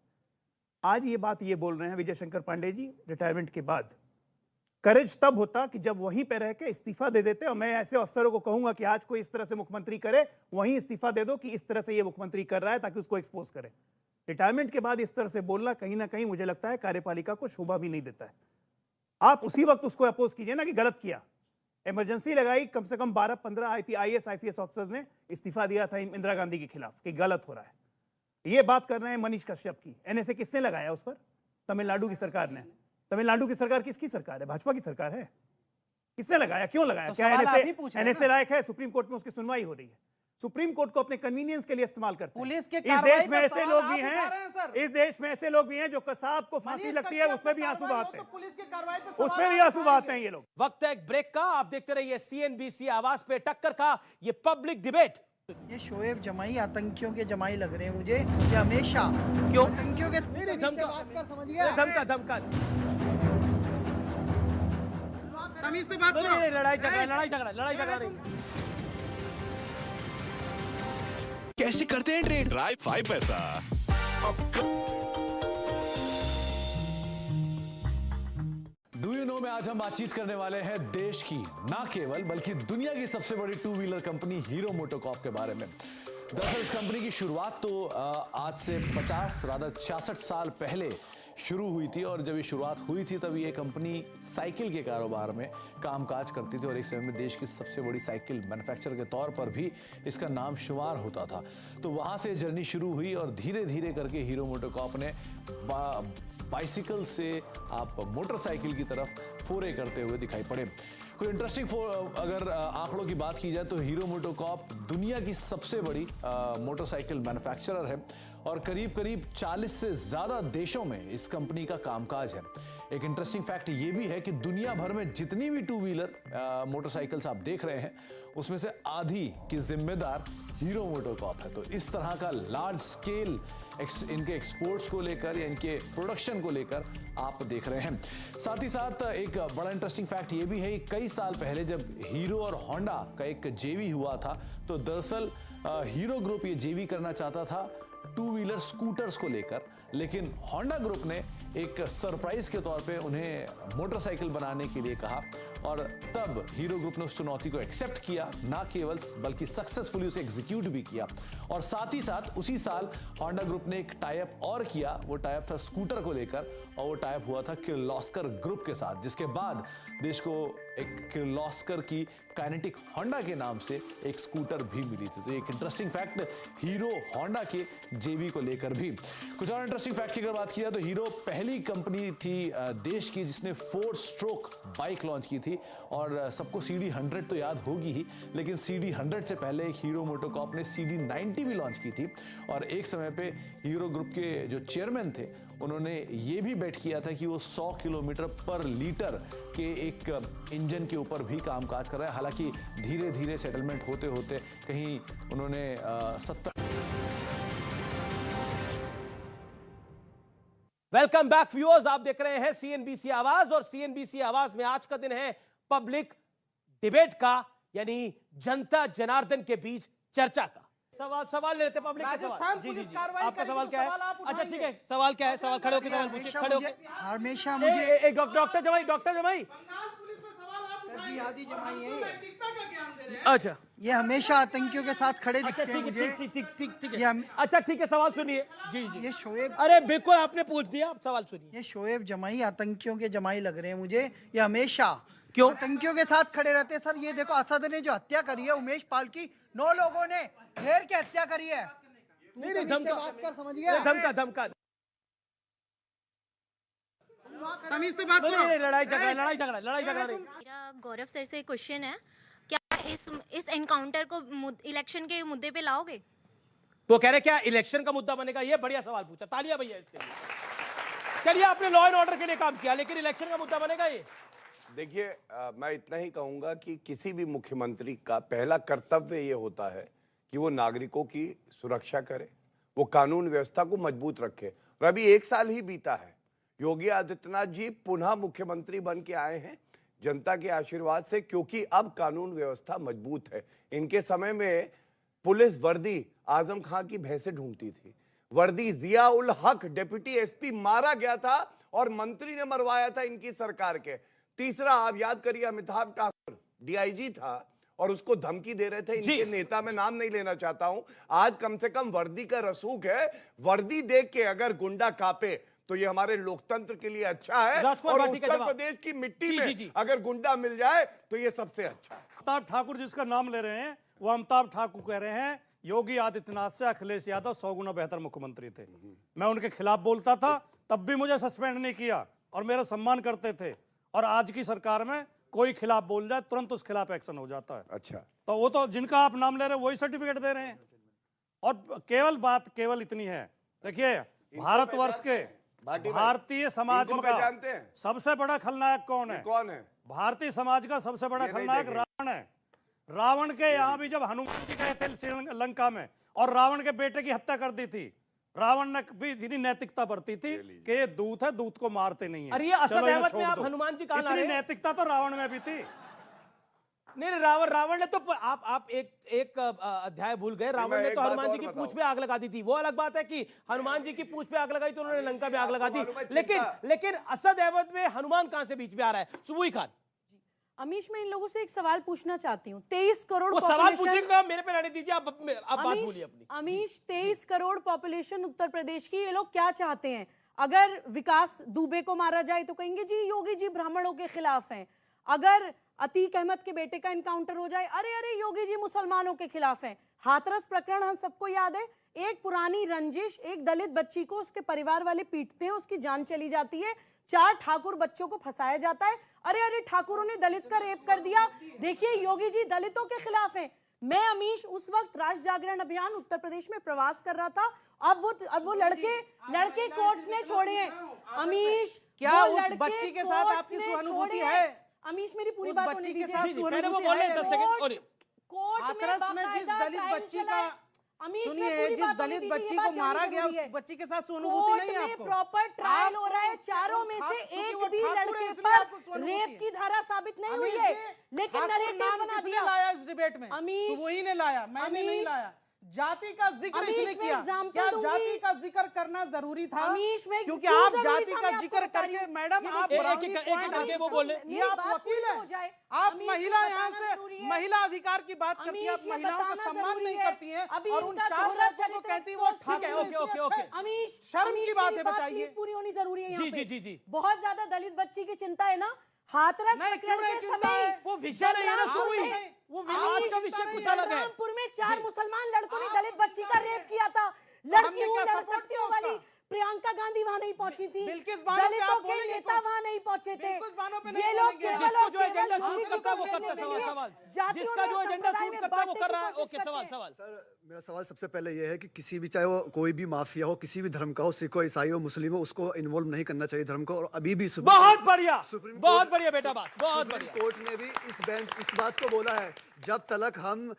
आज ये बात ये बोल रहे हैं विजय शंकर पांडे जी रिटायरमेंट के बाद, करेज तब होता कि जब वहीं पे रह के इस्तीफा दे देते, और मैं ऐसे अफसरों को कहूंगा कि आज कोई इस तरह से मुख्यमंत्री करे, वहीं इस्तीफा दे दो कि इस तरह से ये मुख्यमंत्री कर रहा है, ताकि उसको एक्सपोज करें। रिटायरमेंट के बाद इस तरह से बोलना कहीं ना कहीं मुझे लगता है कार्यपालिका को शोभा भी नहीं देता है। आप उसी वक्त उसको अपोज कीजिए ना कि गलत किया, इमरजेंसी लगाई, कम से कम 12-15 IAS IPS ऑफिसर्स ने इस्तीफा दिया था इंदिरा गांधी के खिलाफ कि गलत हो रहा है। ये बात कर रहे हैं मनीष कश्यप की, NSA किसने लगाया उस पर? तमिलनाडु की सरकार ने। तमिलनाडु की सरकार किसकी सरकार है? भाजपा की सरकार है। किसने लगाया, क्यों लगाया? क्या NSA लायक है? सुप्रीम कोर्ट में उसकी सुनवाई हो रही है। सुप्रीम कोर्ट को अपने कन्वीनियंस के लिए इस्तेमाल करते हैं। पुलिस के इस देश में ऐसे लोग भी हैं, इस देश में ऐसे लोग भी हैं जो कसाब को फांसी लगती है उसमें भी आंसू बहाते हैं, पुलिस की कार्रवाई पे उसमें भी आंसू बहाते हैं ये लोग। वक्त है एक ब्रेक का, आप देखते रहिए CNBC आवाज पे टक्कर का ये पब्लिक डिबेट। ये शोएब जमाई आतंकियों के जमाई लग रहे हैं मुझे, ये हमेशा क्यों आतंकियों के धमका तमीज से बात करो। लड़ाई झगड़ा नहीं। कैसे करते हैं ट्रेड? ट्राई 5 पैसा। डू यू नो में आज हम बातचीत करने वाले हैं देश की ना केवल बल्कि दुनिया की सबसे बड़ी 2 व्हीलर कंपनी हीरो मोटोकॉर्प के बारे में। दरअसल इस कंपनी की शुरुआत तो आज से 66 साल पहले शुरू हुई थी, और जब ये शुरुआत हुई थी तब ये कंपनी साइकिल के कारोबार में कामकाज करती थी और एक समय में देश की सबसे बड़ी साइकिल मैन्युफैक्चरर के तौर पर भी इसका नाम शुमार होता था। तो वहाँ से जर्नी शुरू हुई और धीरे धीरे करके हीरो मोटोकॉर्प ने बाइसिकल से आप मोटरसाइकिल की तरफ फोरे करते हुए दिखाई पड़े। कोई इंटरेस्टिंग अगर आंकड़ों की बात की जाए तो हीरो मोटोकॉर्प दुनिया की सबसे बड़ी मोटरसाइकिल मैन्युफैक्चरर है और करीब 40 से ज़्यादा देशों में इस कंपनी का कामकाज है। एक इंटरेस्टिंग फैक्ट ये भी है कि दुनिया भर में जितनी भी 2 व्हीलर मोटरसाइकिल्स आप देख रहे हैं उसमें से आधी की जिम्मेदार हीरो मोटोकॉर्प है। तो इस तरह का लार्ज स्केल इनके एक्सपोर्ट्स को लेकर या इनके प्रोडक्शन को लेकर आप देख रहे हैं। साथ ही साथ एक बड़ा इंटरेस्टिंग फैक्ट ये भी है कि कई साल पहले जब हीरो और होंडा का एक जेवी हुआ था तो दरअसल हीरो ग्रुप ये जेवी करना चाहता था 2 व्हीलर स्कूटर्स को लेकर, लेकिन होंडा ग्रुप ने एक सरप्राइज के तौर पे उन्हें मोटरसाइकिल बनाने के लिए कहा और तब हीरो ग्रुप ने उस चुनौती को एक्सेप्ट किया, ना केवल बल्कि सक्सेसफुली उसे एग्जीक्यूट भी किया। और साथ ही साथ उसी साल होंडा ग्रुप ने एक टाई अप और किया, वो टाई अप था स्कूटर को लेकर और वो टाई अप हुआ था किर्लोस्कर ग्रुप के साथ, जिसके बाद देश को एक किर्लोस्कर की काइनेटिक होंडा के नाम से एक स्कूटर भी मिली थी। तो एक इंटरेस्टिंग फैक्ट हीरो होंडा के जेवी को लेकर भी। कुछ और इंटरेस्टिंग फैक्ट की अगर बात की जाए तो हीरो पहली कंपनी थी देश की जिसने 4 स्ट्रोक बाइक लॉन्च की थी और सबको CD100 तो याद होगी ही, लेकिन CD100 से पहले एक हीरो मोटोकॉर्प ने CD90 भी लॉन्च की थी और एक समय पे हीरो ग्रुप के जो चेयरमैन थे उन्होंने ये भी बेट किया था कि वो 100 किलोमीटर पर लीटर के एक इंजन के ऊपर भी कामकाज कर रहा है। हालांकि धीरे धीरे सेटलमेंट होते होते कहीं उन्होंने 70। वेलकम बैक व्यूअर्स, आप देख रहे हैं CNBC आवाज और CNBC आवाज में आज का दिन है पब्लिक डिबेट का, यानी जनता जनार्दन के बीच चर्चा का। सवाल लेते पब्लिक का। राजस्थान पुलिस कार्रवाई आपका सवाल क्या है? अच्छा ठीक है, सवाल क्या है? सवाल खड़े होकर सवाल पूछिए, खड़े होकर। हमेशा मुझे डॉक्टर जमाई अच्छा, ये हमेशा आतंकियों के साथ खड़े दिखते हैं मुझे। ठीक है। अच्छा ठीक है, सवाल सुनिए। जी ये शोएब, अरे बिल्कुल आपने पूछ दिया, आप सवाल सुनिए। ये शोएब जमाई आतंकियों के जमाई लग रहे हैं मुझे, ये हमेशा क्यों आतंकियों के साथ खड़े रहते हैं। सर ये देखो, असद ने जो हत्या करी है उमेश पाल की, 9 लोगों ने घेर के हत्या करी है। नहीं धमका, समझ गया? धमका तमीज से बात करो। लड़ाई झगड़ा नहीं। मेरा गौरव सर से क्वेश्चन है, क्या इस एनकाउंटर को इलेक्शन के मुद्दे पे लाओगे? तो कह रहे क्या इलेक्शन का मुद्दा बनेगा? ये बढ़िया सवाल पूछा, तालियां भैया इसके लिए। चलिए, आपने लॉ एंड ऑर्डर के लिए काम किया, लेकिन इलेक्शन का मुद्दा बनेगा ये? देखिए, मैं इतना ही कहूंगा कि किसी भी मुख्यमंत्री का पहला कर्तव्य ये होता है कि वो नागरिकों की सुरक्षा करे, वो कानून व्यवस्था को मजबूत रखे। और अभी 1 साल ही बीता है, योगी आदित्यनाथ जी पुनः मुख्यमंत्री बन के आए हैं जनता के आशीर्वाद से, क्योंकि अब कानून व्यवस्था मजबूत है। इनके समय में पुलिस वर्दी आजम खां की भैंसे ढूंढती थी, वर्दी जिया उल हक डिप्टी SP मारा गया था और मंत्री ने मरवाया था इनकी सरकार के। तीसरा, आप याद करिए अमिताभ ठाकुर डीआईजी था और उसको धमकी दे रहे थे। इनके नेता में नाम नहीं लेना चाहता हूं, आज कम से कम वर्दी का रसूख है। वर्दी देख के अगर गुंडा कांपे तो ये हमारे लोकतंत्र के लिए अच्छा है, और उत्तर प्रदेश की मिट्टी में अगर गुंडा मिल जाए तो ये सबसे अच्छा है। अमिताभ ठाकुर जिसका नाम ले रहे हैं वो अमिताभ ठाकुर कह रहे हैं योगी आदित्यनाथ से अखिलेश यादव 100 गुना बेहतर मुख्यमंत्री थे। मैं उनके खिलाफ बोलता था, तब भी मुझे सस्पेंड नहीं किया और मेरा सम्मान करते थे। और आज की सरकार में कोई खिलाफ बोल जाए तुरंत उस खिलाफ एक्शन हो जाता है। अच्छा, तो वो तो जिनका आप नाम ले रहे हैं वही सर्टिफिकेट दे रहे हैं। और केवल इतनी है, देखिए भारतवर्ष के भारतीय समाज का सबसे बड़ा खलनायक कौन है? कौन है? भारतीय समाज का सबसे बड़ा खलनायक रावण है। रावण के यहाँ भी जब हनुमान जी गए थे श्रीलंका में और रावण के बेटे की हत्या कर दी थी, रावण ने भी इतनी नैतिकता बरती थी कि ये दूत है, दूत को मारते नहीं है। अरे ये असद अहमद में आप हनुमान जी कहाँ ला रहे हैं? नैतिकता तो रावण में भी थी। नहीं, रावण ने तो आप एक अध्याय भूल गए। रावण ने तो हनुमान जी की पूंछ पे आग लगा दी थी। वो अलग बात है कि हनुमान जी की पूंछ पे आग लगाई तो उन्होंने लंका में आग लगा दी, लेकिन असद अहमद में हनुमान कहां से बीच में आ रहा है? सुबुई खान, अमीश, मैं इन लोगों से एक सवाल पूछना चाहती हूँ। 23 करोड़ वो सवाल पूछेगा, मेरे पे रहने दीजिए, आप बात बोलिए अपनी। अमीश, 23 करोड़ पॉपुलेशन उत्तर प्रदेश की, ये लोग क्या चाहते हैं? अगर विकास दुबे को मारा जाए तो कहेंगे जी योगी जी ब्राह्मणों के खिलाफ हैं। अगर अतीक अहमद के बेटे का एनकाउंटर हो जाए, अरे योगी जी मुसलमानों के खिलाफ हैं। हाथरस प्रकरण हम सबको याद है, एक पुरानी रंजिश, एक दलित बच्ची को उसके परिवार वाले पीटते हैं, उसकी जान चली जाती है, 4 ठाकुर बच्चों को फंसाया जाता है। अरे ठाकुरों ने दलित का रेप कर दिया, देखिए योगी जी दलितों के खिलाफ हैं। मैं अमीश उस वक्त राष्ट्र जागरण अभियान उत्तर प्रदेश में प्रवास कर रहा था। अब वो लड़के कोर्ट्स ने छोड़े हैं। अमीश, क्या उस बच्ची के साथ आपकी सहानुभूति है? अमीश, मेरी पूरी बात होने दीजिए। हाथरस में जिस दलित बच्ची का, सुनिए, जिस दलित बच्ची को मारा गया उस बच्ची के साथ सहानुभूति नहीं है आपको? प्रॉपर ट्रायल हो रहा है, चारों में से एक भी लड़के पर रेप की धारा साबित नहीं हुई है, लेकिन नरेटिव बना दिया। लाया इस डिबेट में? वही ने लाया, मैंने नहीं लाया। जाति का जिक्र इसने किया। क्या जाति का जिक्र करना जरूरी था? क्योंकि आप जाति का जिक्र करके, मैडम आप वो बोले, ये आप वकील हैं, आप महिला, यहाँ से महिला अधिकार की बात करती है, आप महिलाओं का सम्मान नहीं करती हैं और उन 4 लड़कों को कहती है वो ठाकुर। अमीश, शर्म की बात है, बताइए। पूरी होनी जरूरी है यहाँ पे। जी। बहुत ज्यादा दलित बच्ची की चिंता है ना, हाथरस वो विषय नहीं है ना, वो आज का विषय कुछ अलग है। रामपुर में 4 मुसलमान लड़कों ने दलित बच्ची का रेप किया था। लड़कियों वाली प्रियंका गांधी वहां नहीं पहुंची थी, दलितों के नेता वहां नहीं पहुंचे थे। ये लोग केवल जो एजेंडा शुरू करता है वो करता है, जिसका जो एजेंडा शुरू करता है वो कर रहा है। ओके, सवाल। सर, मेरा सवाल सबसे पहले ये है कि किसी भी, चाहे वो कोई भी माफिया हो, किसी भी धर्म का हो, सिख हो, ईसाई हो, मुस्लिम हो, उसको इन्वॉल्व नहीं करना चाहिए धर्म को। और अभी भी बहुत बढ़िया बेटा बात, बहुत बढ़िया। कोर्ट ने भी इस बात को बोला है, जब तक हम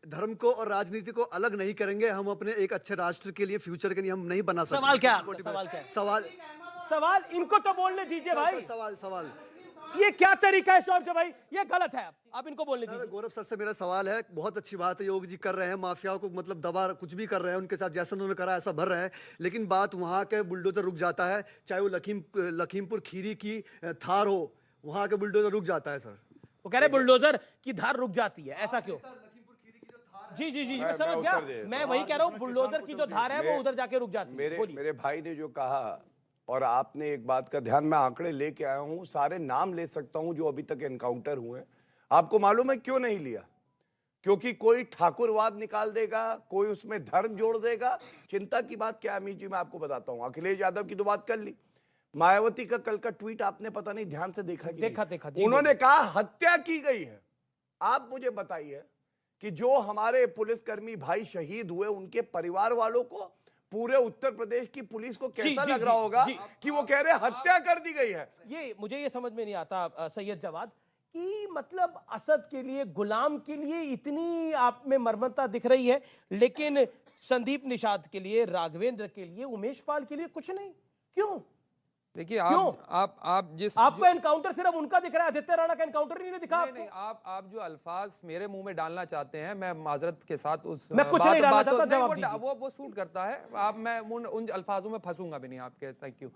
धर्म को और राजनीति को अलग नहीं करेंगे, हम अपने एक अच्छे राष्ट्र के लिए, फ्यूचर के लिए हम नहीं बना सकते। सवाल क्या है? सवाल इनको तो बोलने दीजिए भाई। सवाल ये क्या तरीका है शौर्य भाई? ये गलत है, आप इनको बोलने दीजिए। गौरव सर से मेरा सवाल है, बहुत अच्छी बात है योगी जी कर रहे हैं, माफियाओं को मतलब दबा कुछ भी कर रहे हैं, उनके साथ जैसा उन्होंने करा ऐसा भर रहे हैं, लेकिन बात वहाँ के बुलडोजर रुक जाता है। चाहे वो लखीमपुर खीरी की थार हो, वहाँ के बुलडोजर रुक जाता है। सर, वो कह रहे बुलडोजर की धार रुक जाती है, ऐसा क्यों? जी, मैं समझ गया। मैं वही कह रहा हूँ, बुलडोजर की जो धार है वो उधर जाके रुक जाती है। मेरे भाई ने जो कहा, और आपने एक बात का ध्यान, मैं आंकड़े लेके आया हूं, सारे नाम ले सकता हूं जो अभी तक एनकाउंटर हुए। आपको मालूम है क्यों नहीं लिया? क्योंकि कोई ठाकुरवाद निकाल देगा, कोई उसमें धर्म जोड़ देगा। चिंता की बात क्या है अमीश जी, मैं आपको बताता हूं। अखिलेश यादव की तो बात कर ली, मायावती का कल का ट्वीट आपने पता नहीं ध्यान से देखा कि देखा। उन्होंने कहा हत्या की गई है। आप मुझे बताइए कि जो हमारे पुलिसकर्मी भाई शहीद हुए, उनके परिवार वालों को, पूरे उत्तर प्रदेश की पुलिस को कैसा लग रहा होगा कि वो कह रहे हत्या कर दी गई है। ये मुझे ये समझ में नहीं आता सैयद जवाद, कि मतलब असद के लिए, गुलाम के लिए इतनी आप में मर्मता दिख रही है, लेकिन संदीप निषाद के लिए, राघवेंद्र के लिए, उमेश पाल के लिए कुछ नहीं। क्यों? देखिए, आप जिस आपको एनकाउंटर सिर्फ उनका दिख रहा है, आदित्य राणा का एनकाउंटर नहीं दिखा आपको? नहीं, आप जो अल्फाज मेरे मुंह में डालना चाहते हैं, मैं माजरत के साथ उस मैं कुछ नहीं डालना चाहता, जवाब दीजिए। वो सूट करता है। मैं उन अल्फाजों में फंसूंगा भी नहीं आपके। Thank you.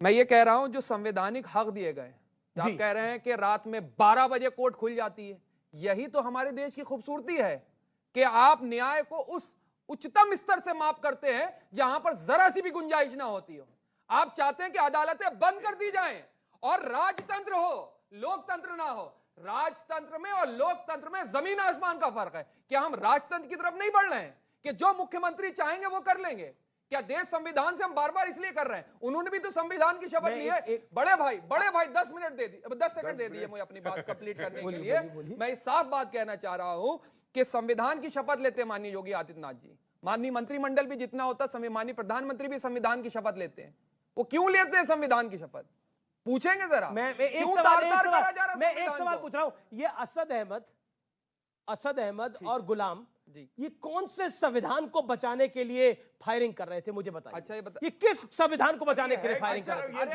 मैं ये कह रहा हूं, जो संवैधानिक हक दिए गए, आप कह रहे हैं कि रात में 12 बजे कोर्ट खुल जाती है। यही तो हमारे देश की खूबसूरती है कि आप न्याय को उस उच्चतम स्तर से माप करते हैं जहां पर जरा सी भी गुंजाइश ना होती हो। आप चाहते हैं कि अदालतें बंद कर दी जाएं और राजतंत्र हो, लोकतंत्र ना हो। राजतंत्र में और लोकतंत्र में जमीन आसमान का फर्क है। क्या हम राजतंत्र की तरफ नहीं बढ़ रहे हैं कि जो मुख्यमंत्री चाहेंगे वो कर लेंगे? क्या देश संविधान से हम बार बार इसलिए कर रहे हैं? उन्होंने भी तो संविधान की शपथ ली है। बड़े भाई 10 मिनट दे दी, 10 सेकंड दे दिए मुझे अपनी बात कंप्लीट करने के लिए। मैं साफ बात कहना चाह रहा हूं कि संविधान की शपथ लेते माननीय योगी आदित्यनाथ जी, माननीय मंत्रिमंडल भी जितना होता, माननीय प्रधानमंत्री भी संविधान की शपथ लेते हैं। वो क्यों लेते हैं संविधान की शपथ? पूछेंगे जरा। मैं एक सवाल पूछ रहा हूं, ये असद अहमद और गुलाम ये कौन से संविधान को बचाने के लिए फायरिंग कर रहे थे, मुझे बताइए। अच्छा ये किस संविधान को बचाने के लिए फायरिंग कर रहे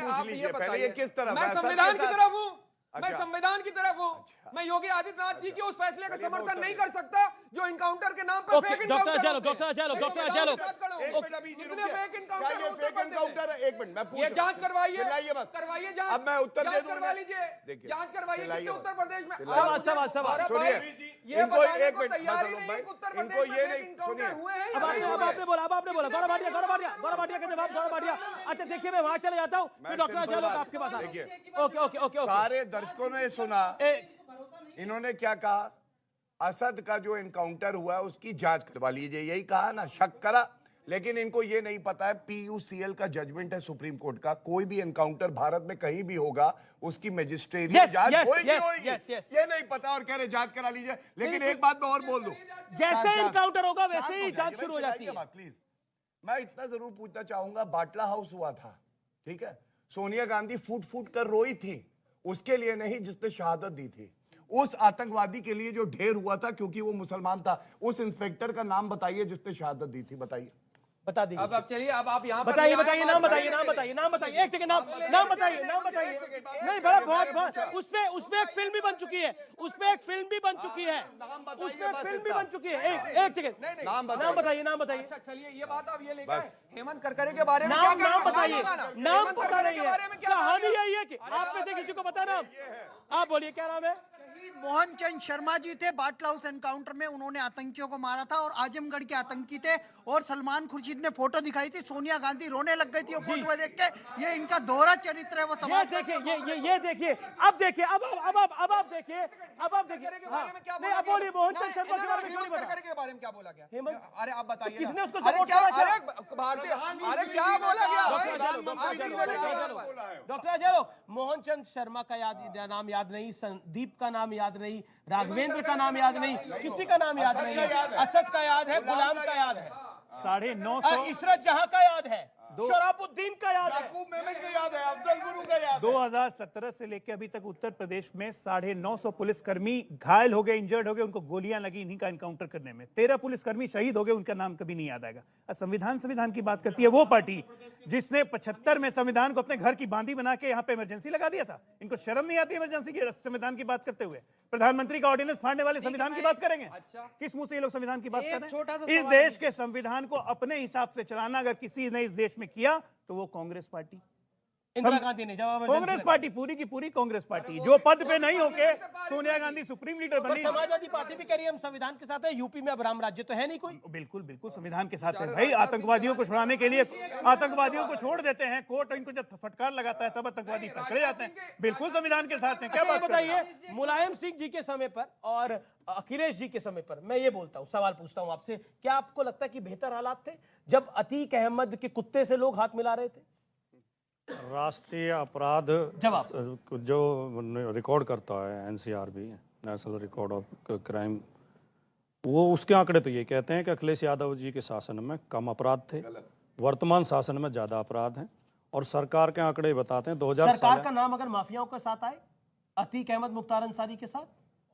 थे? ये किस तरह? मैं संविधान की तरफ हूं, मैं संविधान की तरफ हूं। मैं योगी आदित्यनाथ जी के उस फैसले का समर्थन नहीं कर सकता जो इनकाउंटर के नाम पर फेक इनकाउंटर। एक मिनट, मैं ये जांच करवाइए जांच। अब मैं उत्तर दे दूं, करवा लीजिए, जांच करवाइए कितने उत्तर प्रदेश में। सवाल सुनिए, ये बताने को तैयारी नहीं है उत्तर प्रदेश में इनकाउंटर हुए हैं। अब आपने बोला गौरव भाटिया का जवाब, गौरव भाटिया। अच्छा देखिए, मैं वहां चले जाता हूं, फिर डॉक्टर आचार्य आपके पास आएंगे। ओके। सारे दर्शकों ने सुना इन्होंने क्या कहा, असद का जो एनकाउंटर हुआ उसकी जांच करवा लीजिए, यही कहा ना, शक करा। लेकिन इनको ये नहीं पता है PUCL का जजमेंट है सुप्रीम कोर्ट का, कोई भी एनकाउंटर भारत में कहीं भी होगा उसकी मजिस्ट्रेरियल जांच होगी। ये नहीं पता और कह रहे जांच करा लीजिए। लेकिन एक बात मैं और बोल दूं, जैसे एनकाउंटर होगा वैसे ही जांच शुरू हो जाती है। प्लीज, मैं इतना जरूर पूछना चाहूंगा, बाटला हाउस हुआ था, ठीक है, सोनिया गांधी फूट कर रोई थी, उसके लिए नहीं जिसने शहादत दी थी। उस आतंकवादी के लिए जो ढेर हुआ था क्योंकि वो मुसलमान था, उस इंस्पेक्टर का नाम बताइए जिसने शहादत दी थी, बताइए। बता दीजिए। अब चलिए, अब आप यहाँ बताइए नाम बताइए एक सेकंड, नाम बताइए। नहीं, बड़ा बहुत उसपे एक फिल्म भी बन चुकी है, एक सेकंड, नाम बताइए। अच्छा चलिए, ये बात आप ये लेकर हेमंत करकरे के बारे में नाम बताइए, नाम पता नहीं है, कहानी यही है कि आपने से किसी को पता नाम? आप बोलिए क्या नाम है? मोहन चंद शर्मा जी थे, बाटला हाउस एनकाउंटर में उन्होंने आतंकियों को मारा था और आजमगढ़ के आतंकी थे। और सलमान खुर्शीद ने फोटो दिखाई थी, सोनिया गांधी रोने लग गई थी वो फोटो देख के। ये इनका दोहरा चरित्र है। वो समाज ये देखिए, अब देखिए, अब आप देखिए, नहीं, अब बोलिए मोहन चंद शर्मा के बारे में क्यों नहीं पता? के बारे में क्या बोला गया? अरे आप बताइए, किसने उसको सपोर्ट किया? अरे क्या बोला गया? डॉक्टर अजय, मोहन चंद शर्मा का नाम याद नहीं, संदीप का नाम याद नहीं, राघवेंद्र का नाम याद नहीं, किसी का नाम याद नहीं है। असद का याद है, गुलाम का याद है, 950 इशरत जहां का याद है, शराफुद्दीन का याद है, याकूब मेमन का याद है, अफजल गुरु का याद है। 2017 से लेकर अभी तक उत्तर प्रदेश में 950 पुलिसकर्मी घायल हो गए, इंजर्ड हो गए, उनको गोलियां लगी इन्हीं का एनकाउंटर करने में। 13 पुलिसकर्मी शहीद हो गए, उनका नाम कभी नहीं याद आएगा। संविधान की बात करती है वो पार्टी जिसने 75 में संविधान को अपने घर की बांदी बना के यहाँ पे इमरजेंसी लगा दिया था। इनको शर्म नहीं आती इमरजेंसी की, संविधान की बात करते हुए? प्रधानमंत्री का ऑर्डिनेंस फाड़ने वाले संविधान की बात करेंगे? किस मुंह से ये लोग संविधान की बात कर रहे हैं? इस देश के संविधान को अपने हिसाब से चलाना अगर किसी ने इस देश में किया तो वो कांग्रेस पार्टी, इंदिरा गांधी ने जवाब, कांग्रेस पार्टी, पूरी की पूरी कांग्रेस पार्टी, जो पद पे नहीं होके सोनिया गांधी सुप्रीम लीडर बनी। समाजवादी पार्टी भी कह रही है हम संविधान के साथ है, यूपी में अब राम राज्य तो है नहीं कोई। बिल्कुल संविधान के साथ है भाई। आतंकवादियों को छुड़ाने के लिए आतंकवादियों को छोड़ देते हैं, कोर्ट इनको जब फटकार लगाता है तब आतंकवादी पकड़े जाते हैं। बिल्कुल संविधान के साथ है। क्या बात बताइए, मुलायम सिंह जी के समय पर और अखिलेश जी के समय पर, मैं ये बोलता हूँ, सवाल पूछता हूँ आपसे, क्या आपको लगता है कि बेहतर हालात थे जब अतीक अहमद के कुत्ते से लोग हाथ मिला रहे थे? राष्ट्रीय अपराध जो रिकॉर्ड करता है NCRB, national record of crime, वो उसके आंकड़े तो ये कहते हैं कि अखिलेश यादव जी के शासन में कम अपराध थे, वर्तमान शासन में ज्यादा अपराध हैं। और सरकार के आंकड़े बताते हैं 2000 सरकार का नाम अगर माफियाओं के साथ आए, अतीक अहमद, मुख्तार अंसारी के साथ,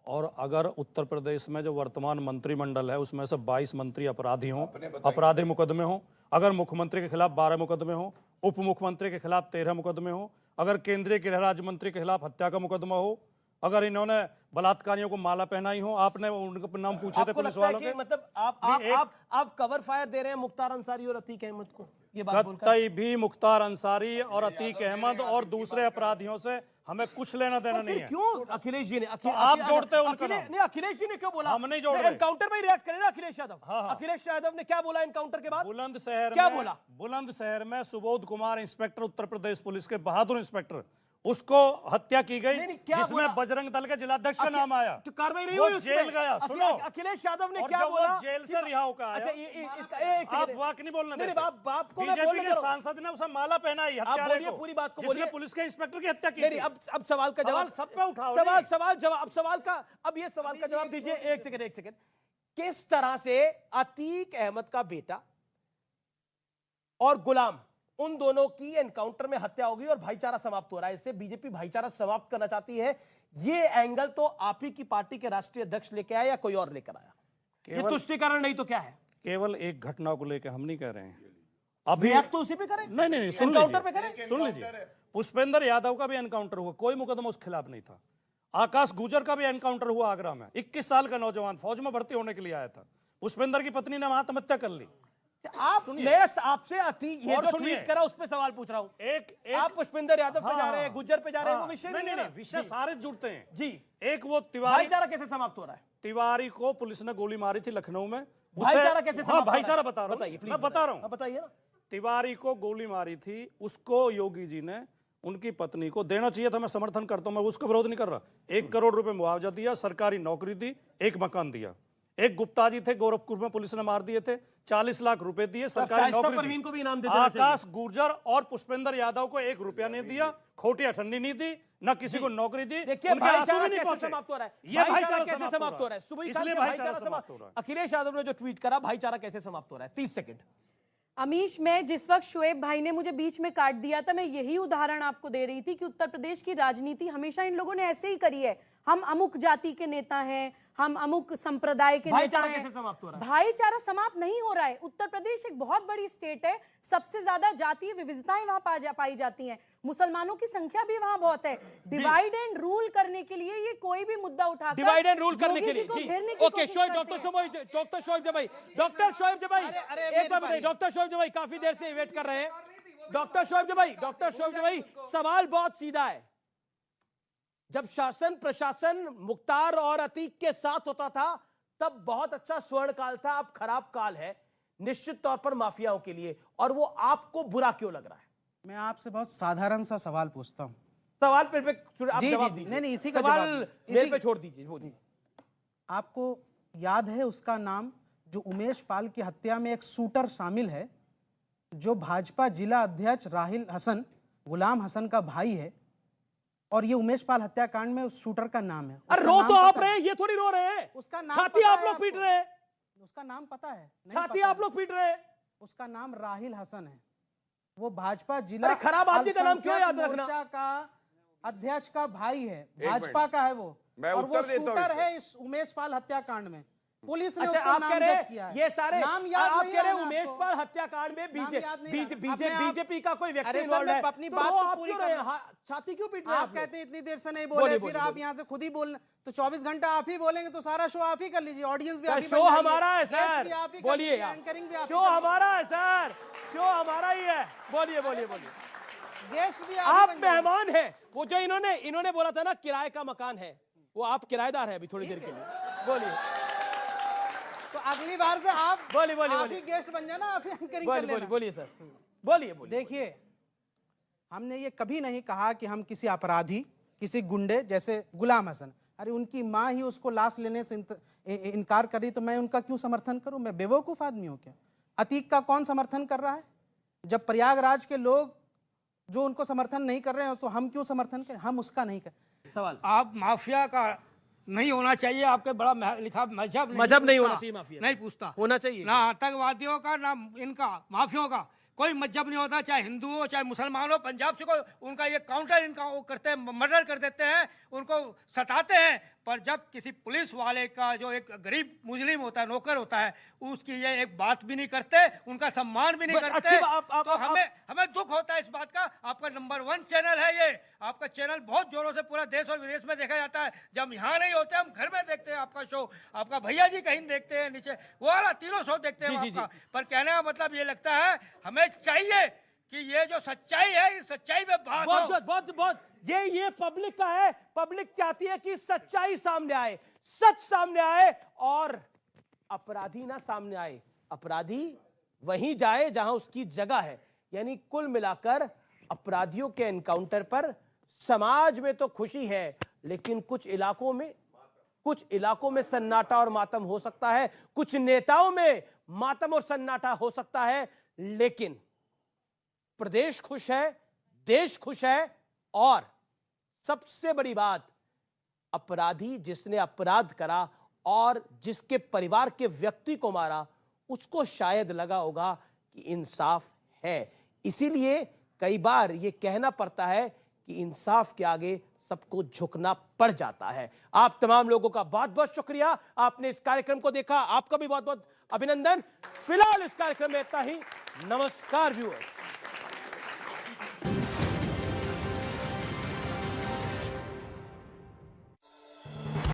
और अगर उत्तर प्रदेश में जो वर्तमान मंत्रिमंडल है उसमें से 22 मंत्री अपराधी हों, अपराधी मुकदमे हों, अगर मुख्यमंत्री के खिलाफ 12 मुकदमे हों, उप मुख्यमंत्री के खिलाफ 13 मुकदमे हों, अगर केंद्रीय गृह राज्य मंत्री के खिलाफ हत्या का मुकदमा हो, अगर इन्होंने बलात्कारियों को माला पहनाई हो, आपने उनके नाम पूछे थे पुलिस वालों के, मतलब आप कवर फायर दे रहे हैं मुख्तार अंसारी और अतीक अहमद को? ये बात बोलकर? कतई भी मुख्तार अंसारी और अतीक अहमद और दूसरे अपराधियों से हमें कुछ लेना देना नहीं है। क्यों अखिलेश जी ने आप जोड़ते हैं उनका नाम। नहीं, अखिलेश जी ने क्यों बोला? हम नहीं जोड़ रहे। एनकाउंटर में रिएक्ट करें ना अखिलेश यादव। हाँ। अखिलेश यादव ने क्या बोला एनकाउंटर के बाद? बुलंदशहर क्या में बोला? बुलंदशहर में सुबोध कुमार इंस्पेक्टर उत्तर प्रदेश पुलिस के बहादुर इंस्पेक्टर, उसको हत्या की गई जिसमें बजरंग दल के जिलाध्यक्ष का नाम आया। तो कार्रवाई नहीं वो हुई जेल गया। सुनो, अखिलेश यादव ने और क्या जब वो बोला? जेल से रिहा होकर आया। अच्छा इसका आप वाक नहीं बोलने देते। बाप को मैं बीजेपी बोलने के दो। सांसद ने उसे माला पहनाई आप हत्यारे बोलिए को, पूरी बात को जिसने बोलिए। पुलिस के इंस्पेक्टर की हत्या की नहीं थी। अब सवाल का जवाब सब पे उठाओ। सवाल जवाब अब सवाल का अब ये सवाल का जवाब दीजिए। एक सेकंड। किस तरह से अतीक अहमद का बेटा और गुलाम, उन दोनों की एनकाउंटर में हत्या होगी और भाईचारा समाप्त हो रहा है? इससे बीजेपी भाईचारा समाप्त करना चाहती है। ये एंगल तो आप ही की पार्टी के राष्ट्रीय अध्यक्ष लेके आया या कोई और लेकर आया? ये तुष्टिकरण नहीं तो क्या है? केवल एक घटना को लेकर हम नहीं कह रहे हैं। अभी तो उसी पे करें। नहीं, सुन लीजिए। पुष्पेंद्र यादव का भी एनकाउंटर हुआ, कोई मुकदमा उसके खिलाफ नहीं था। आकाश गुजर का भी एनकाउंटर हुआ आगरा में। 21 साल का नौजवान फौज में भर्ती होने के लिए आया था। पुष्पेंद्र की पत्नी ने आत्महत्या कर ली। मैं आपसे ये जो ट्वीट करा उस पे सवाल पूछ रहा हूं। एक आप पुष्पेंद्र यादव पे जा रहे हैं, गुज्जर पे जा रहे हैं, वो विषय नहीं है। विषय सारे जुड़ते हैं जी। एक वो तिवारी, भाईचारा कैसे समाप्त हो रहा है? तिवारी को पुलिस ने गोली मारी थी लखनऊ में। भाईचारा कैसे समाप्त हो रहा है? भाईचारा बता रहा हूं, मैं बता रहा हूं। बताइए ना। तिवारी को गोली मारी थी, उसको योगी जी ने उनकी पत्नी को देना चाहिए था। मैं समर्थन करता हूं, मैं उसका विरोध नहीं कर रहा। 1 करोड़ रुपए मुआवजा दिया, सरकारी नौकरी दी, एक मकान दिया। एक गुप्ता जी थे गोरखपुर में, पुलिस ने मार दिए थे, 40 लाख रुपए दिए, सरकारी नौकरी दी। आकाश गुर्जर और पुष्पेंद्र यादव को 1 रुपया नहीं दिया, खोटी अठन्नी नहीं दी, न किसी को नौकरी दी। देखिए भाईचारा कैसे समाप्त हो रहा है? ये भाईचारा कैसे समाप्त हो रहा है? इसलिए भाईचारा समाप्त हो रहा है। अखिलेश यादव ने जो ट्वीट करा, भाईचारा कैसे समाप्त हो रहा है? 30 सेकंड। अमीश, मैं जिस वक्त शोएब भाई ने मुझे बीच में काट दिया था, मैं यही उदाहरण आपको दे रही थी कि उत्तर प्रदेश की राजनीति हमेशा इन लोगों ने ऐसे ही करी है। हम अमुक जाति के नेता हैं, हम अमुक संप्रदाय के नेता हैं। कैसे समाप्त हो रहा है? भाईचारा समाप्त नहीं हो रहा है। उत्तर प्रदेश एक बहुत बड़ी स्टेट है, सबसे ज्यादा जातीय विविधताएं वहां पाई जाती हैं, मुसलमानों की संख्या भी वहां बहुत है। डिवाइड एंड रूल करने के लिए ये कोई भी मुद्दा उठाकर डिवाइड एंड रूल करने के लिए ओके। डॉक्टर शोएब जबाई एक बार बताइए। डॉक्टर शोएब जबाई काफी देर से वेट कर रहे हैं। डॉक्टर शोएब जबाई सवाल बहुत सीधा है। जब शासन प्रशासन मुख्तार और अतीक के साथ होता था तब बहुत अच्छा स्वर्ण काल था, अब खराब काल है निश्चित तौर पर माफियाओं के लिए, और वो आपको बुरा क्यों लग रहा है? मैं आपसे बहुत साधारण सा सवाल पूछता हूं। सवाल पे आप जवाब दीजिए। नहीं, इसी का सवाल जवाब मेरे पे छोड़ दीजिए। वो जी, आपको याद है उसका नाम जो उमेश पाल की हत्या में एक शूटर शामिल है, जो भाजपा जिला अध्यक्ष राहिल हसन, गुलाम हसन का भाई है, और ये उमेश पाल हत्याकांड में उस शूटर का नाम है। अरे रो तो आप रहे हैं, ये थोड़ी रो रहे हैं। उसका नाम छाती आप लोग पीट रहे हैं। उसका नाम पता है? छाती आप लोग पीट रहे हैं। उसका नाम राहिल हसन है। वो भाजपा जिला खराब आदमी का नाम क्यों याद रखना? मोर्चा का अध्यक्ष का भाई है, भाजपा का है वो, और वो शूटर है इस उमेश पाल हत्याकांड में। पुलिस ने उसका नामजद किया है। ये सारे नाम याद आप नहीं कह रहे रहा उमेश आपको? पाल हत्याकांड में बीजेपी का कोई व्यक्ति अरे सर, इन्वॉल्व है, मैं अपनी तो बात वो तो आप पूरी क्यों कर रहे रहा हैं? छाती क्यों पीट रहे हैं आप कहते हैं इतनी देर से नहीं बोले, फिर आप यहाँ से खुद ही बोलना, तो 24 घंटा आप ही बोलेंगे तो सारा शो आप ही कर लीजिए, ऑडियंस भी आप ही शो हमारा है सर, बोलिए। एंकरिंग भी शो हमारा है सर, शो हमारा ही है, बोलिए। गेस्ट भी आप मेहमान हैं। वो जो इन्होंने बोला था ना किराए का मकान है, वो आप किराएदार हैं अभी थोड़ी देर के लिए। बोलिए। तो अगली बार से आप बोलिए गेस्ट बन जाना, आप ही एंकरिंग कर लेना। बोलिए सर, बोलिए। देखिए, हमने ये कभी नहीं कहा कि हम किसी अपराधी, किसी गुंडे जैसे गुलाम हसन, अरे उनकी माँ ही उसको लाश लेने से इनकार कर रही तो मैं उनका क्यों समर्थन करूं? मैं बेवकूफ़ आदमी हूं क्या? अतीक का कौन समर्थन कर रहा है? जब प्रयागराज के लोग जो उनको समर्थन नहीं कर रहे हैं तो हम क्यों समर्थन करें? हम उसका नहीं करें। सवाल, आप माफिया का नहीं होना चाहिए, आपके बड़ा लिखा मजहब नहीं होना चाहिए, माफिया नहीं पूछता, होना चाहिए ना आतंकवादियों का, ना इनका माफियाओं का कोई मजहब नहीं होता, चाहे हिंदू हो चाहे मुसलमान हो। पंजाब से कोई उनका ये काउंटर इनका वो करते हैं, मर्डर कर देते हैं, उनको सताते हैं, पर जब किसी पुलिस वाले का जो एक गरीब मुजरिम होता है, नौकर होता है, उसकी ये एक बात भी नहीं करते, उनका सम्मान भी नहीं करते। तो हमें दुख होता है इस बात का। आपका नंबर 1 चैनल है ये, आपका चैनल बहुत जोरों से पूरा देश और विदेश में देखा जाता है। जब यहाँ नहीं होते हम घर में देखते हैं आपका शो, आपका भैया जी कहीं देखते हैं नीचे, वो वाला तीनों शो देखते हैं आपका। पर कहने का मतलब ये लगता है हमें हमें चाहिए कि ये जो सच्चाई है इस सच्चाई पे बात हो। बहुत ये पब्लिक का है। पब्लिक चाहती है कि सच्चाई सामने आए, सच सामने आए और अपराधी ना सामने आए। अपराधी वहीं जाए जहां उसकी जगह है। यानी कुल मिलाकर अपराधियों के एनकाउंटर पर समाज में तो खुशी है, लेकिन कुछ इलाकों में सन्नाटा और मातम हो सकता है, कुछ नेताओं में मातम और सन्नाटा हो सकता है, लेकिन प्रदेश खुश है, देश खुश है। और सबसे बड़ी बात, अपराधी जिसने अपराध करा और जिसके परिवार के व्यक्ति को मारा, उसको शायद लगा होगा कि इंसाफ है। इसीलिए कई बार यह कहना पड़ता है कि इंसाफ के आगे सबको झुकना पड़ जाता है। आप तमाम लोगों का बहुत बहुत शुक्रिया, आपने इस कार्यक्रम को देखा, आपका भी बहुत बहुत अभिनंदन। फिलहाल इस कार्यक्रम में इतना ही। नमस्कार व्यूअर्स।